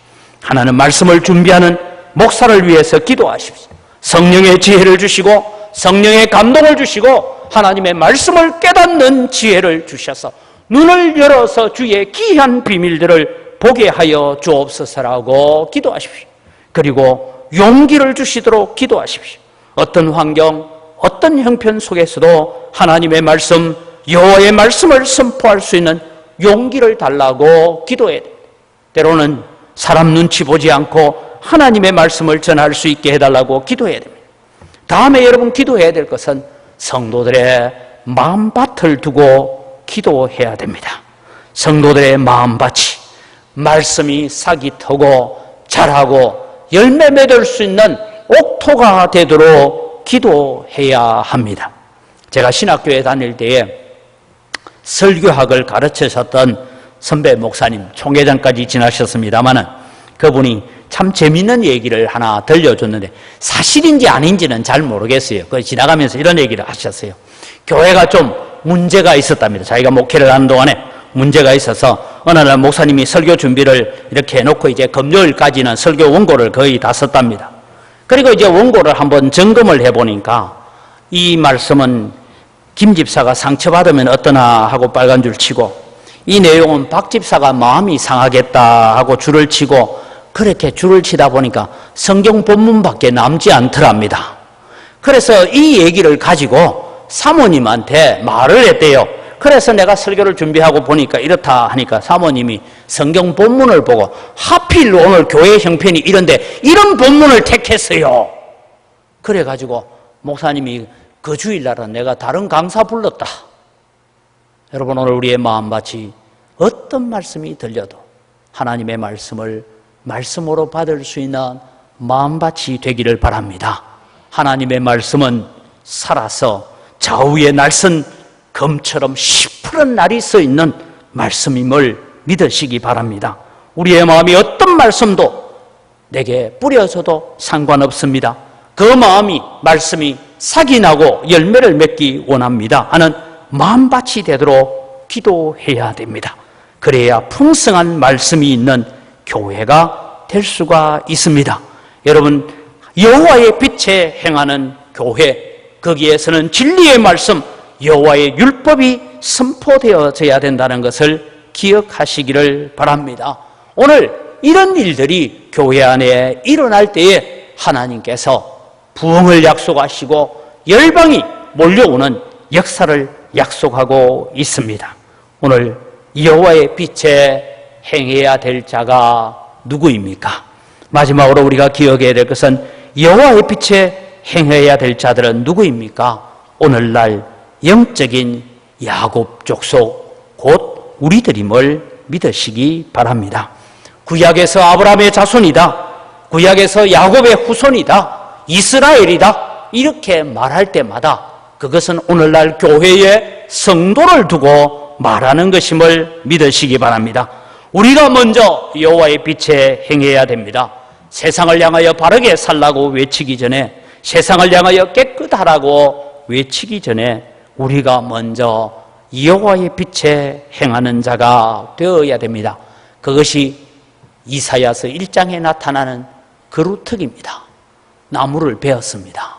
하나는 말씀을 준비하는 목사를 위해서 기도하십시오. 성령의 지혜를 주시고 성령의 감동을 주시고 하나님의 말씀을 깨닫는 지혜를 주셔서 눈을 열어서 주의 귀한 비밀들을 보게 하여 주옵소서라고 기도하십시오. 그리고 용기를 주시도록 기도하십시오. 어떤 환경, 어떤 형편 속에서도 하나님의 말씀, 여호와의 말씀을 선포할 수 있는 용기를 달라고 기도해야 됩니다. 때로는 사람 눈치 보지 않고 하나님의 말씀을 전할 수 있게 해달라고 기도해야 됩니다. 다음에 여러분 기도해야 될 것은 성도들의 마음밭을 두고 기도해야 됩니다. 성도들의 마음밭이 말씀이 싹이 트고 자라고 열매 맺을 수 있는 옥토가 되도록 기도해야 합니다. 제가 신학교에 다닐 때에 설교학을 가르치셨던 선배 목사님, 총회장까지 지나셨습니다마는 그분이 참 재밌는 얘기를 하나 들려줬는데 사실인지 아닌지는 잘 모르겠어요. 그 지나가면서 이런 얘기를 하셨어요. 교회가 좀 문제가 있었답니다. 자기가 목회를 하는 동안에 문제가 있어서 어느 날 목사님이 설교 준비를 이렇게 해놓고 이제 금요일까지는 설교 원고를 거의 다 썼답니다. 그리고 이제 원고를 한번 점검을 해보니까 이 말씀은 김 집사가 상처받으면 어떠나 하고 빨간 줄 치고 이 내용은 박 집사가 마음이 상하겠다 하고 줄을 치고 그렇게 줄을 치다 보니까 성경 본문밖에 남지 않더랍니다. 그래서 이 얘기를 가지고 사모님한테 말을 했대요. 그래서 내가 설교를 준비하고 보니까 이렇다 하니까 사모님이 성경 본문을 보고 하필 오늘 교회 형편이 이런데 이런 본문을 택했어요. 그래가지고 목사님이 그 주일날은 내가 다른 강사 불렀다. 여러분 오늘 우리의 마음밭이 어떤 말씀이 들려도 하나님의 말씀을 말씀으로 받을 수 있는 마음밭이 되기를 바랍니다. 하나님의 말씀은 살아서 좌우에 날선 검처럼 시퍼런 날이 서 있는 말씀임을 믿으시기 바랍니다. 우리의 마음이 어떤 말씀도 내게 뿌려져도 상관없습니다. 그 마음이 말씀이 싹이 나고 열매를 맺기 원합니다 하는 마음밭이 되도록 기도해야 됩니다. 그래야 풍성한 말씀이 있는 교회가 될 수가 있습니다. 여러분 여호와의 빛에 행하는 교회, 거기에서는 진리의 말씀, 여호와의 율법이 선포되어져야 된다는 것을 기억하시기를 바랍니다. 오늘 이런 일들이 교회 안에 일어날 때에 하나님께서 부흥을 약속하시고 열방이 몰려오는 역사를 약속하고 있습니다. 오늘 여호와의 빛에 행해야 될 자가 누구입니까? 마지막으로 우리가 기억해야 될 것은 여호와의 빛에 행해야 될 자들은 누구입니까? 오늘날 영적인 야곱 족속 곧 우리들임을 믿으시기 바랍니다. 구약에서 아브라함의 자손이다, 구약에서 야곱의 후손이다, 이스라엘이다 이렇게 말할 때마다 그것은 오늘날 교회의 성도를 두고 말하는 것임을 믿으시기 바랍니다. 우리가 먼저 여호와의 빛에 행해야 됩니다. 세상을 향하여 바르게 살라고 외치기 전에, 세상을 향하여 깨끗하라고 외치기 전에 우리가 먼저 여호와의 빛에 행하는 자가 되어야 됩니다. 그것이 이사야서 1장에 나타나는 그루터기입니다. 나무를 베었습니다.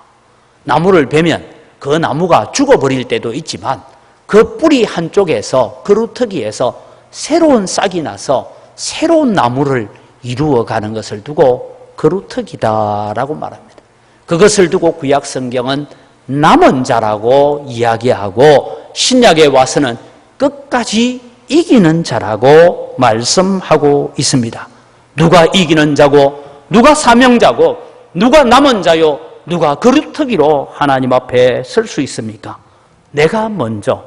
나무를 베면 그 나무가 죽어버릴 때도 있지만 그 뿌리 한쪽에서 그루터기에서 새로운 싹이 나서 새로운 나무를 이루어가는 것을 두고 그루터기다라고 말합니다. 그것을 두고 구약 성경은 남은 자라고 이야기하고 신약에 와서는 끝까지 이기는 자라고 말씀하고 있습니다. 누가 이기는 자고 누가 사명자고 누가 남은 자요 누가 그루터기로 하나님 앞에 설 수 있습니까? 내가 먼저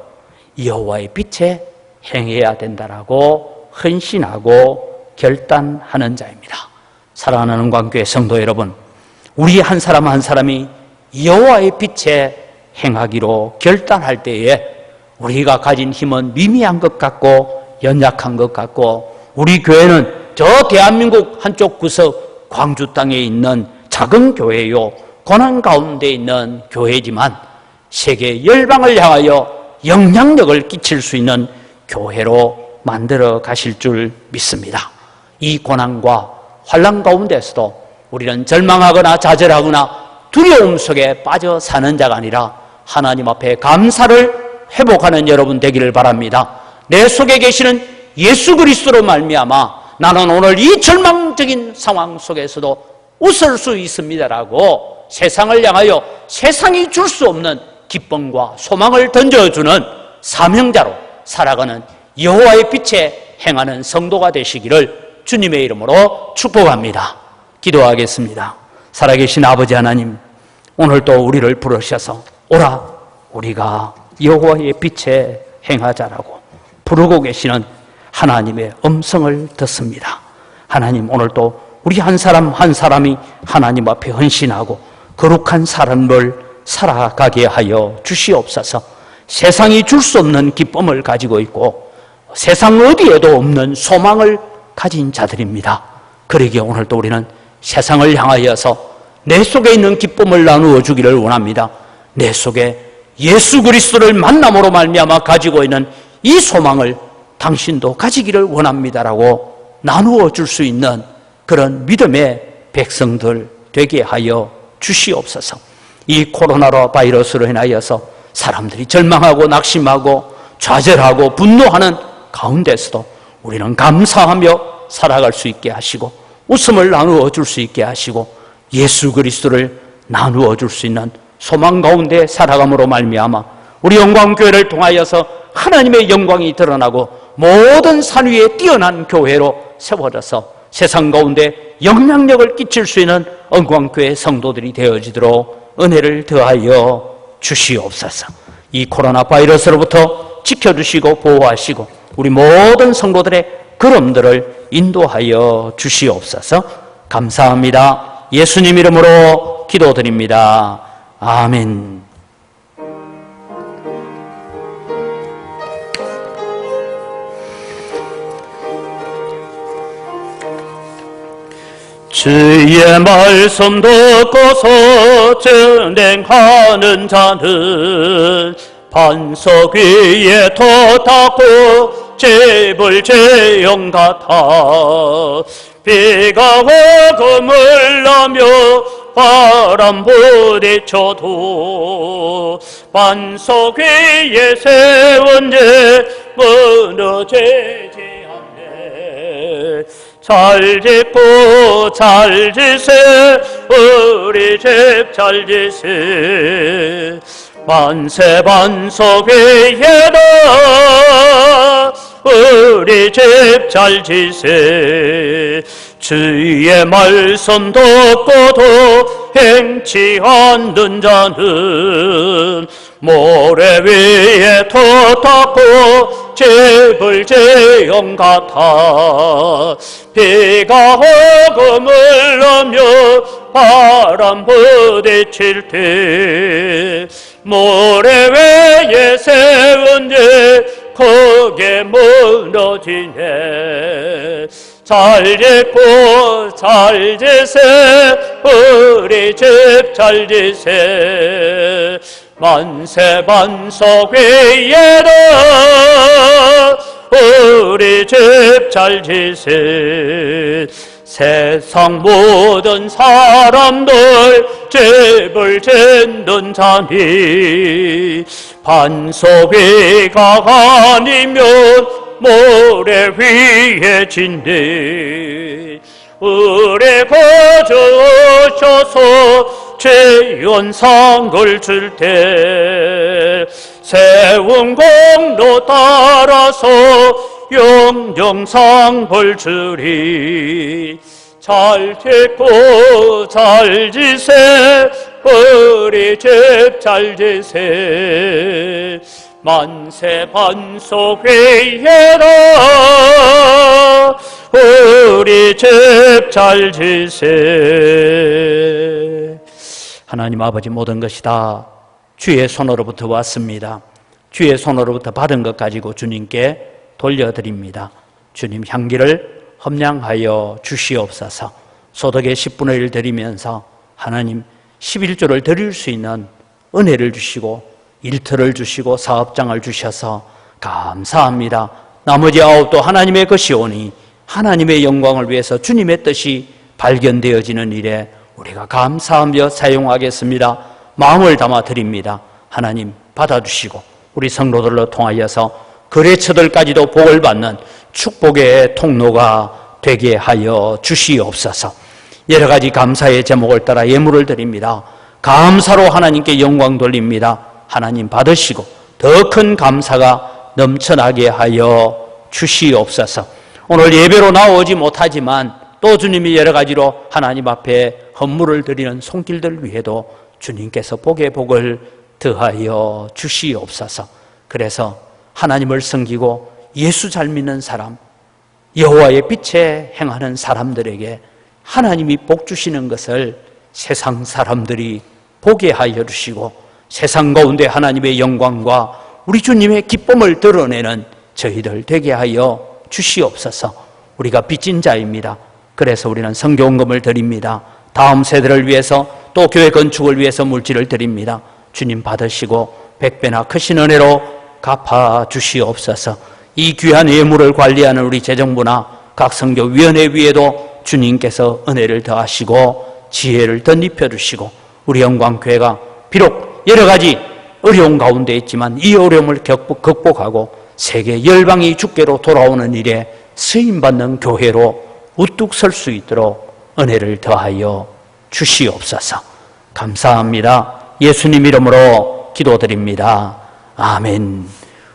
여호와의 빛에 행해야 된다라고 헌신하고 결단하는 자입니다. 사랑하는 광교회 성도 여러분, 우리 한 사람 한 사람이 여호와의 빛에 행하기로 결단할 때에 우리가 가진 힘은 미미한 것 같고 연약한 것 같고 우리 교회는 저 대한민국 한쪽 구석 광주 땅에 있는 작은 교회요 고난 가운데 있는 교회지만 세계 열방을 향하여 영향력을 끼칠 수 있는 교회로 만들어 가실 줄 믿습니다. 이 고난과 환난 가운데서도 우리는 절망하거나 좌절하거나 두려움 속에 빠져 사는 자가 아니라 하나님 앞에 감사를 회복하는 여러분 되기를 바랍니다. 내 속에 계시는 예수 그리스도로 말미암아 나는 오늘 이 절망적인 상황 속에서도 웃을 수 있습니다라고 세상을 향하여 세상이 줄 수 없는 기쁨과 소망을 던져주는 사명자로 살아가는 여호와의 빛에 행하는 성도가 되시기를 주님의 이름으로 축복합니다. 기도하겠습니다. 살아계신 아버지 하나님, 오늘도 우리를 부르셔서 오라 우리가 여호와의 빛에 행하자라고 부르고 계시는 하나님의 음성을 듣습니다. 하나님, 오늘도 우리 한 사람 한 사람이 하나님 앞에 헌신하고 거룩한 삶을 살아가게 하여 주시옵소서. 세상이 줄 수 없는 기쁨을 가지고 있고 세상 어디에도 없는 소망을 가진 자들입니다. 그러기에 오늘도 우리는 세상을 향하여서 내 속에 있는 기쁨을 나누어 주기를 원합니다. 내 속에 예수 그리스도를 만남으로 말미암아 가지고 있는 이 소망을 당신도 가지기를 원합니다라고 나누어 줄 수 있는 그런 믿음의 백성들 되게 하여 주시옵소서. 이 코로나 바이러스로 인하여서 사람들이 절망하고 낙심하고 좌절하고 분노하는 가운데서도 우리는 감사하며 살아갈 수 있게 하시고 웃음을 나누어 줄 수 있게 하시고 예수 그리스도를 나누어 줄 수 있는 소망 가운데 살아감으로 말미암아 우리 영광교회를 통하여서 하나님의 영광이 드러나고 모든 산 위에 뛰어난 교회로 세워져서 세상 가운데 영향력을 끼칠 수 있는 영광교회 성도들이 되어지도록 은혜를 더하여 주시옵소서. 이 코로나 바이러스로부터 지켜주시고 보호하시고 우리 모든 성도들의 걸음들을 인도하여 주시옵소서. 감사합니다. 예수님 이름으로 기도드립니다. 아멘. 주의 말씀 듣고서 전행하는 자는 반석 위에 터타고 재벌 재영 같아 비가 오고 물나며 바람 부딪혀도 반석 위에 세운 예 무너지지 않네. 잘 짓고 잘 지세 우리 집 잘 지세 만세 반석 위에다 우리 집 잘 지세 주의 말씀 듣고도 행치 않는 자는 모래 위에 터타고 재벌 재영 같아 비가 오고 물나며 바람 부딪힐 때 모래 위에 세운 데 거기에 무너지네. 잘 짓고 잘 지세 우리 집 잘 지세 만세 반석 위에다 우리 집 잘 지세 세상 모든 사람들 집을 짓는 자니 반석 위가 아니면 모래 위에 짓네. 우리 구주 오셔서 죄연상을 줄 때 세운 공로 따라서 영정상 벌 주리. 잘 짓고 잘 지세 우리 집 잘 지세 만세 반석 위에다 우리 집 잘 지세. 하나님 아버지, 모든 것이 다 주의 손으로부터 왔습니다. 주의 손으로부터 받은 것 가지고 주님께 돌려드립니다. 주님 향기를 험량하여 주시옵소서. 소득의 10분의 1 드리면서 하나님 11조를 드릴 수 있는 은혜를 주시고 일터를 주시고 사업장을 주셔서 감사합니다. 나머지 9도 하나님의 것이오니 하나님의 영광을 위해서 주님의 뜻이 발견되어지는 일에 우리가 감사하며 사용하겠습니다. 마음을 담아 드립니다. 하나님 받아주시고 우리 성도들로 통하여서 거래처들까지도 복을 받는 축복의 통로가 되게 하여 주시옵소서. 여러 가지 감사의 제목을 따라 예물을 드립니다. 감사로 하나님께 영광 돌립니다. 하나님 받으시고 더 큰 감사가 넘쳐나게 하여 주시옵소서. 오늘 예배로 나오지 못하지만 또 주님이 여러 가지로 하나님 앞에 헌물을 드리는 손길들 위에도 주님께서 복의 복을 더하여 주시옵소서. 그래서 하나님을 섬기고 예수 잘 믿는 사람, 여호와의 빛에 행하는 사람들에게 하나님이 복 주시는 것을 세상 사람들이 보게 하여 주시고 세상 가운데 하나님의 영광과 우리 주님의 기쁨을 드러내는 저희들 되게 하여 주시옵소서. 우리가 빚진 자입니다. 그래서 우리는 성교원금을 드립니다. 다음 세대를 위해서 또 교회 건축을 위해서 물질을 드립니다. 주님 받으시고 100배나 크신 은혜로 갚아 주시옵소서. 이 귀한 예물을 관리하는 우리 재정부나 각 선교위원회 위에도 주님께서 은혜를 더하시고 지혜를 덧입혀 주시고 우리 영광교회가 비록 여러 가지 어려운 가운데 있지만 이 어려움을 극복하고 세계 열방이 주께로 돌아오는 일에 쓰임받는 교회로 우뚝 설 수 있도록 은혜를 더하여 주시옵소서. 감사합니다. 예수님 이름으로 기도드립니다. 아멘.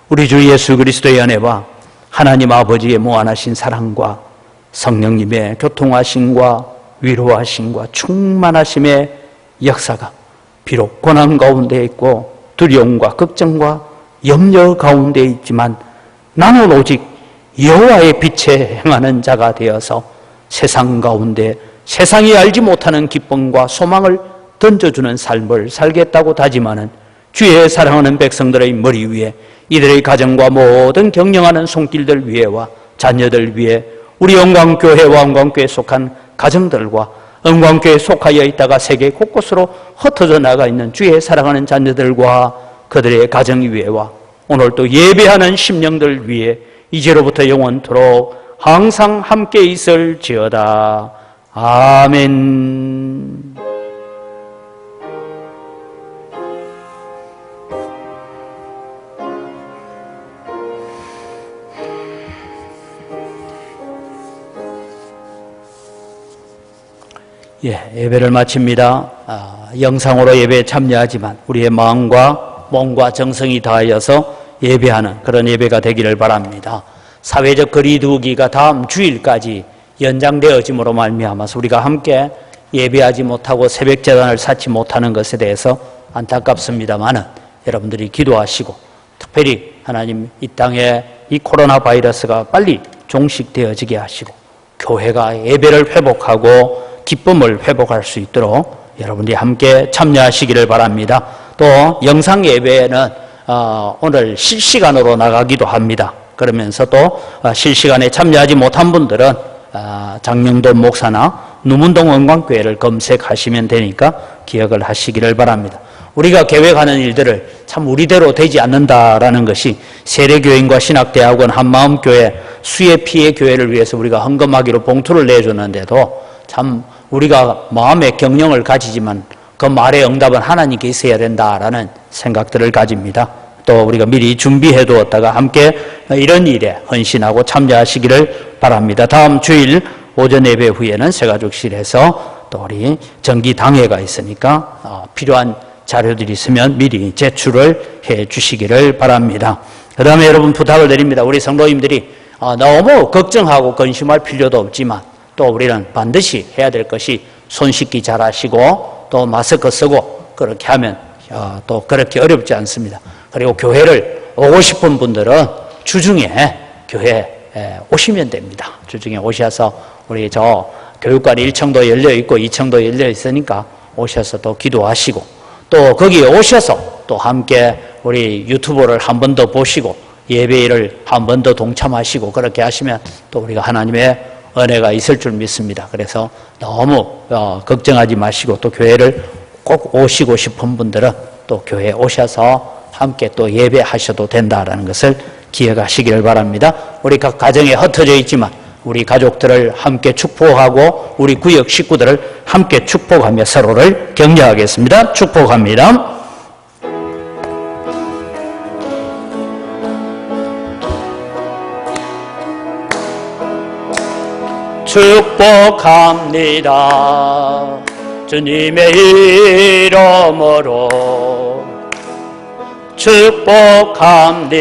우리 주 예수 그리스도의 은혜와 하나님 아버지의 무한하신 사랑과 성령님의 교통하심과 위로하심과 충만하심의 역사가 비록 고난 가운데 있고 두려움과 걱정과 염려 가운데 있지만 나는 오직 여호와의 빛에 행하는 자가 되어서 세상 가운데 세상이 알지 못하는 기쁨과 소망을 던져주는 삶을 살겠다고 다짐하는 주의 사랑하는 백성들의 머리 위에 이들의 가정과 모든 경영하는 손길들 위에와 자녀들 위에 우리 영광교회와 영광교회에 속한 가정들과 영광교회에 속하여 있다가 세계 곳곳으로 흩어져 나가 있는 주의 사랑하는 자녀들과 그들의 가정 위에와 오늘 또 예배하는 심령들 위에 이제로부터 영원토록 항상 함께 있을지어다. 아멘. 예배를 마칩니다. 영상으로 예배에 참여하지만 우리의 마음과 몸과 정성이 다하여서 예배하는 그런 예배가 되기를 바랍니다. 사회적 거리 두기가 다음 주일까지 연장되어짐으로 말미암아서 우리가 함께 예배하지 못하고 새벽 제단을 쌓지 못하는 것에 대해서 안타깝습니다만은 여러분들이 기도하시고 특별히 하나님 이 땅에 이 코로나 바이러스가 빨리 종식되어지게 하시고 교회가 예배를 회복하고 기쁨을 회복할 수 있도록 여러분들이 함께 참여하시기를 바랍니다. 또 영상 예배는 오늘 실시간으로 나가기도 합니다. 그러면서 또 실시간에 참여하지 못한 분들은 장명돈 목사나 누문동 원광교회를 검색하시면 되니까 기억을 하시기를 바랍니다. 우리가 계획하는 일들을 참 우리대로 되지 않는다라는 것이 세례교인과 신학대학원 한마음교회 수혜 피해 교회를 위해서 우리가 헌금하기로 봉투를 내줬는데도 참 우리가 마음의 경영을 가지지만 그 말의 응답은 하나님께 있어야 된다라는 생각들을 가집니다. 또 우리가 미리 준비해 두었다가 함께 이런 일에 헌신하고 참여하시기를 바랍니다. 다음 주일 오전 예배 후에는 새가족실에서 또 우리 정기당회가 있으니까 필요한 자료들이 있으면 미리 제출을 해 주시기를 바랍니다. 그 다음에 여러분 부탁을 드립니다. 우리 성도님들이 너무 걱정하고 근심할 필요도 없지만 또 우리는 반드시 해야 될 것이 손 씻기 잘 하시고 또 마스크 쓰고 그렇게 하면 또 그렇게 어렵지 않습니다. 그리고 교회를 오고 싶은 분들은 주중에 교회에 오시면 됩니다. 주중에 오셔서 우리 저 교육관 1층도 열려 있고 2층도 열려 있으니까 오셔서 또 기도하시고 또 거기에 오셔서 또 함께 우리 유튜브를 한 번 더 보시고 예배를 한 번 더 동참하시고 그렇게 하시면 또 우리가 하나님의 은혜가 있을 줄 믿습니다. 그래서 너무 걱정하지 마시고 또 교회를 꼭 오시고 싶은 분들은 또 교회에 오셔서 함께 또 예배하셔도 된다라는 것을 기억하시기를 바랍니다. 우리 각 가정에 흩어져 있지만 우리 가족들을 함께 축복하고 우리 구역 식구들을 함께 축복하며 서로를 격려하겠습니다. 축복합니다. 축복합니다. 주님의 이름으로 축복합니다.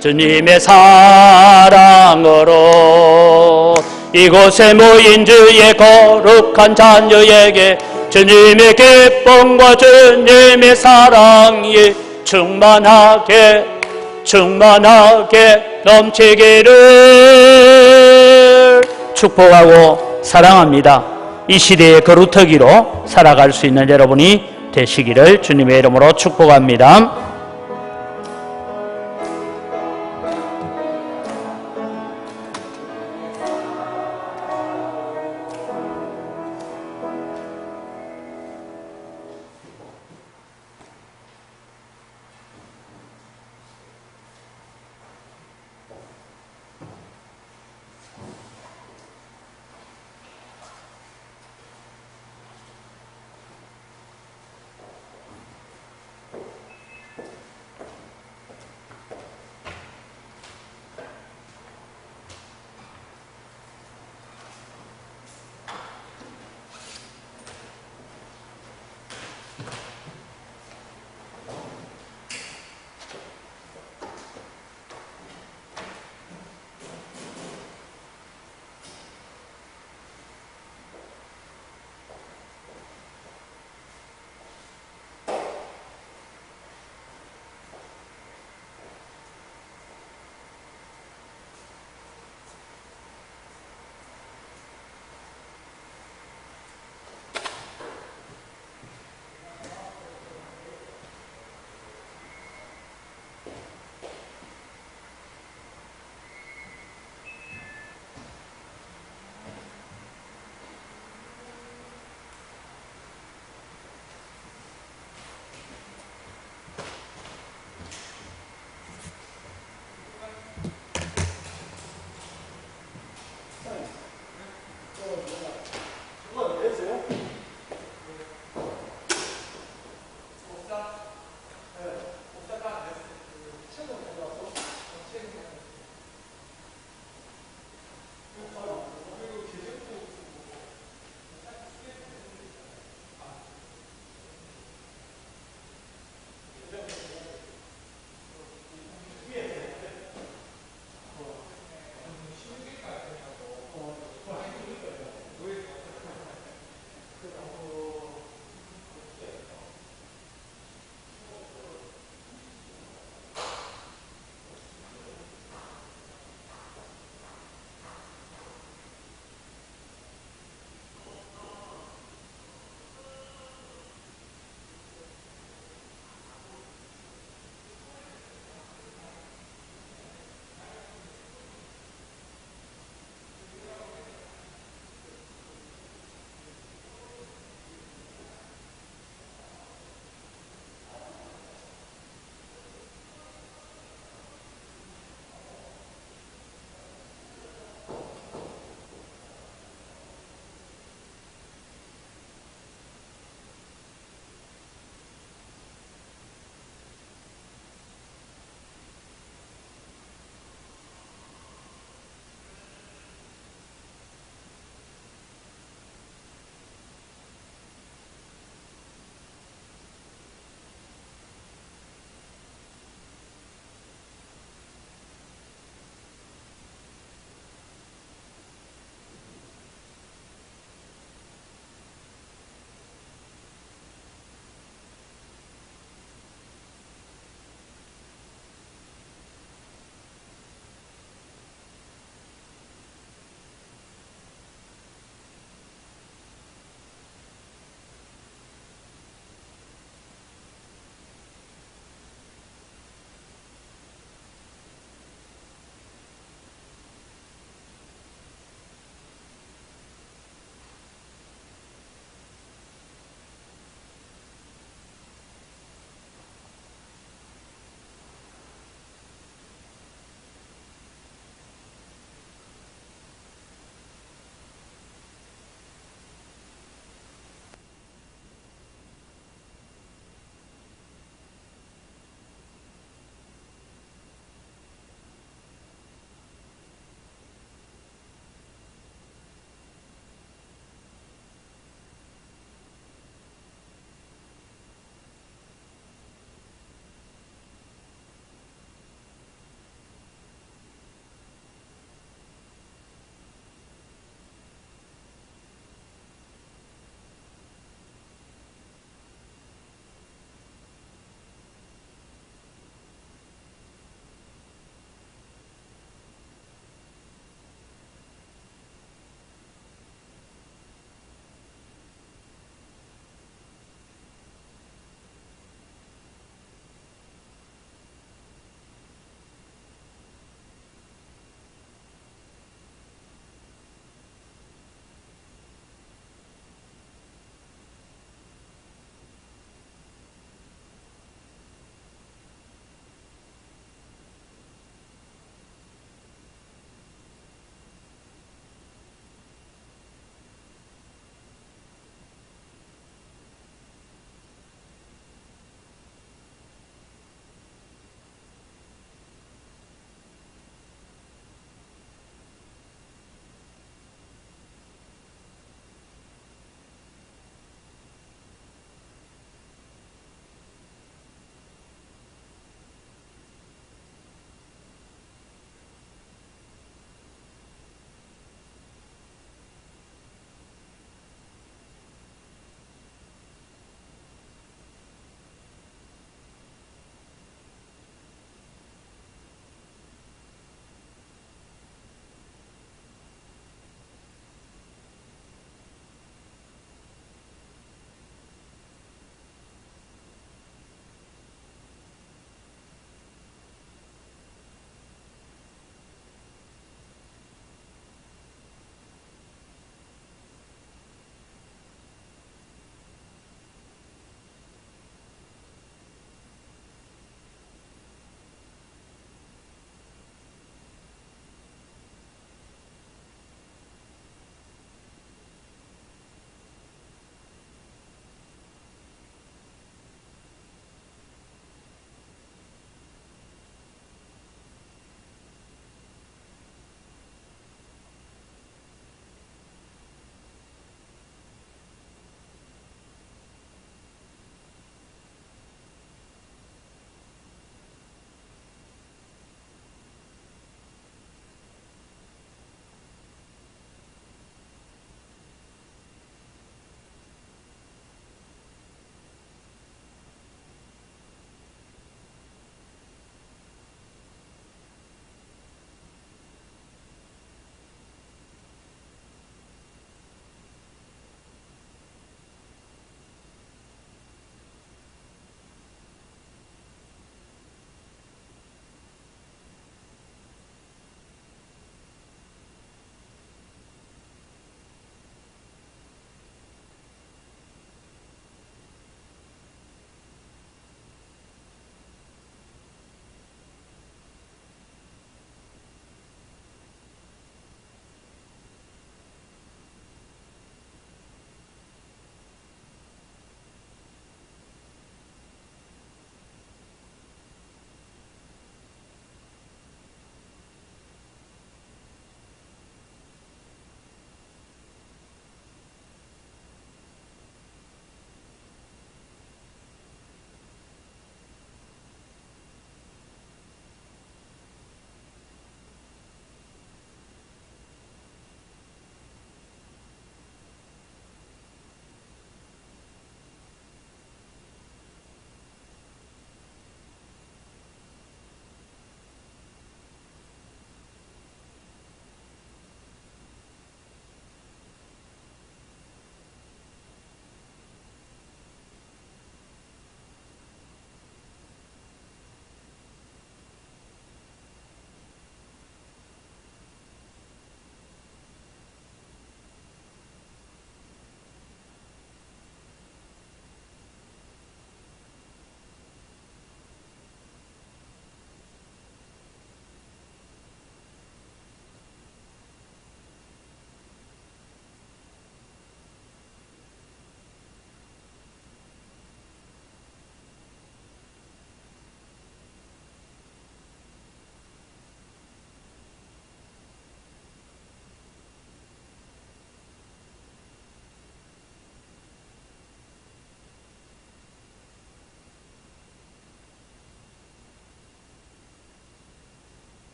주님의 사랑으로 이곳에 모인 주의 거룩한 자녀에게 주님의 기쁨과 주님의 사랑이 충만하게 넘치기를 축복하고 사랑합니다. 이 시대의 거루터기로 살아갈 수 있는 여러분이 되시기를 주님의 이름으로 축복합니다.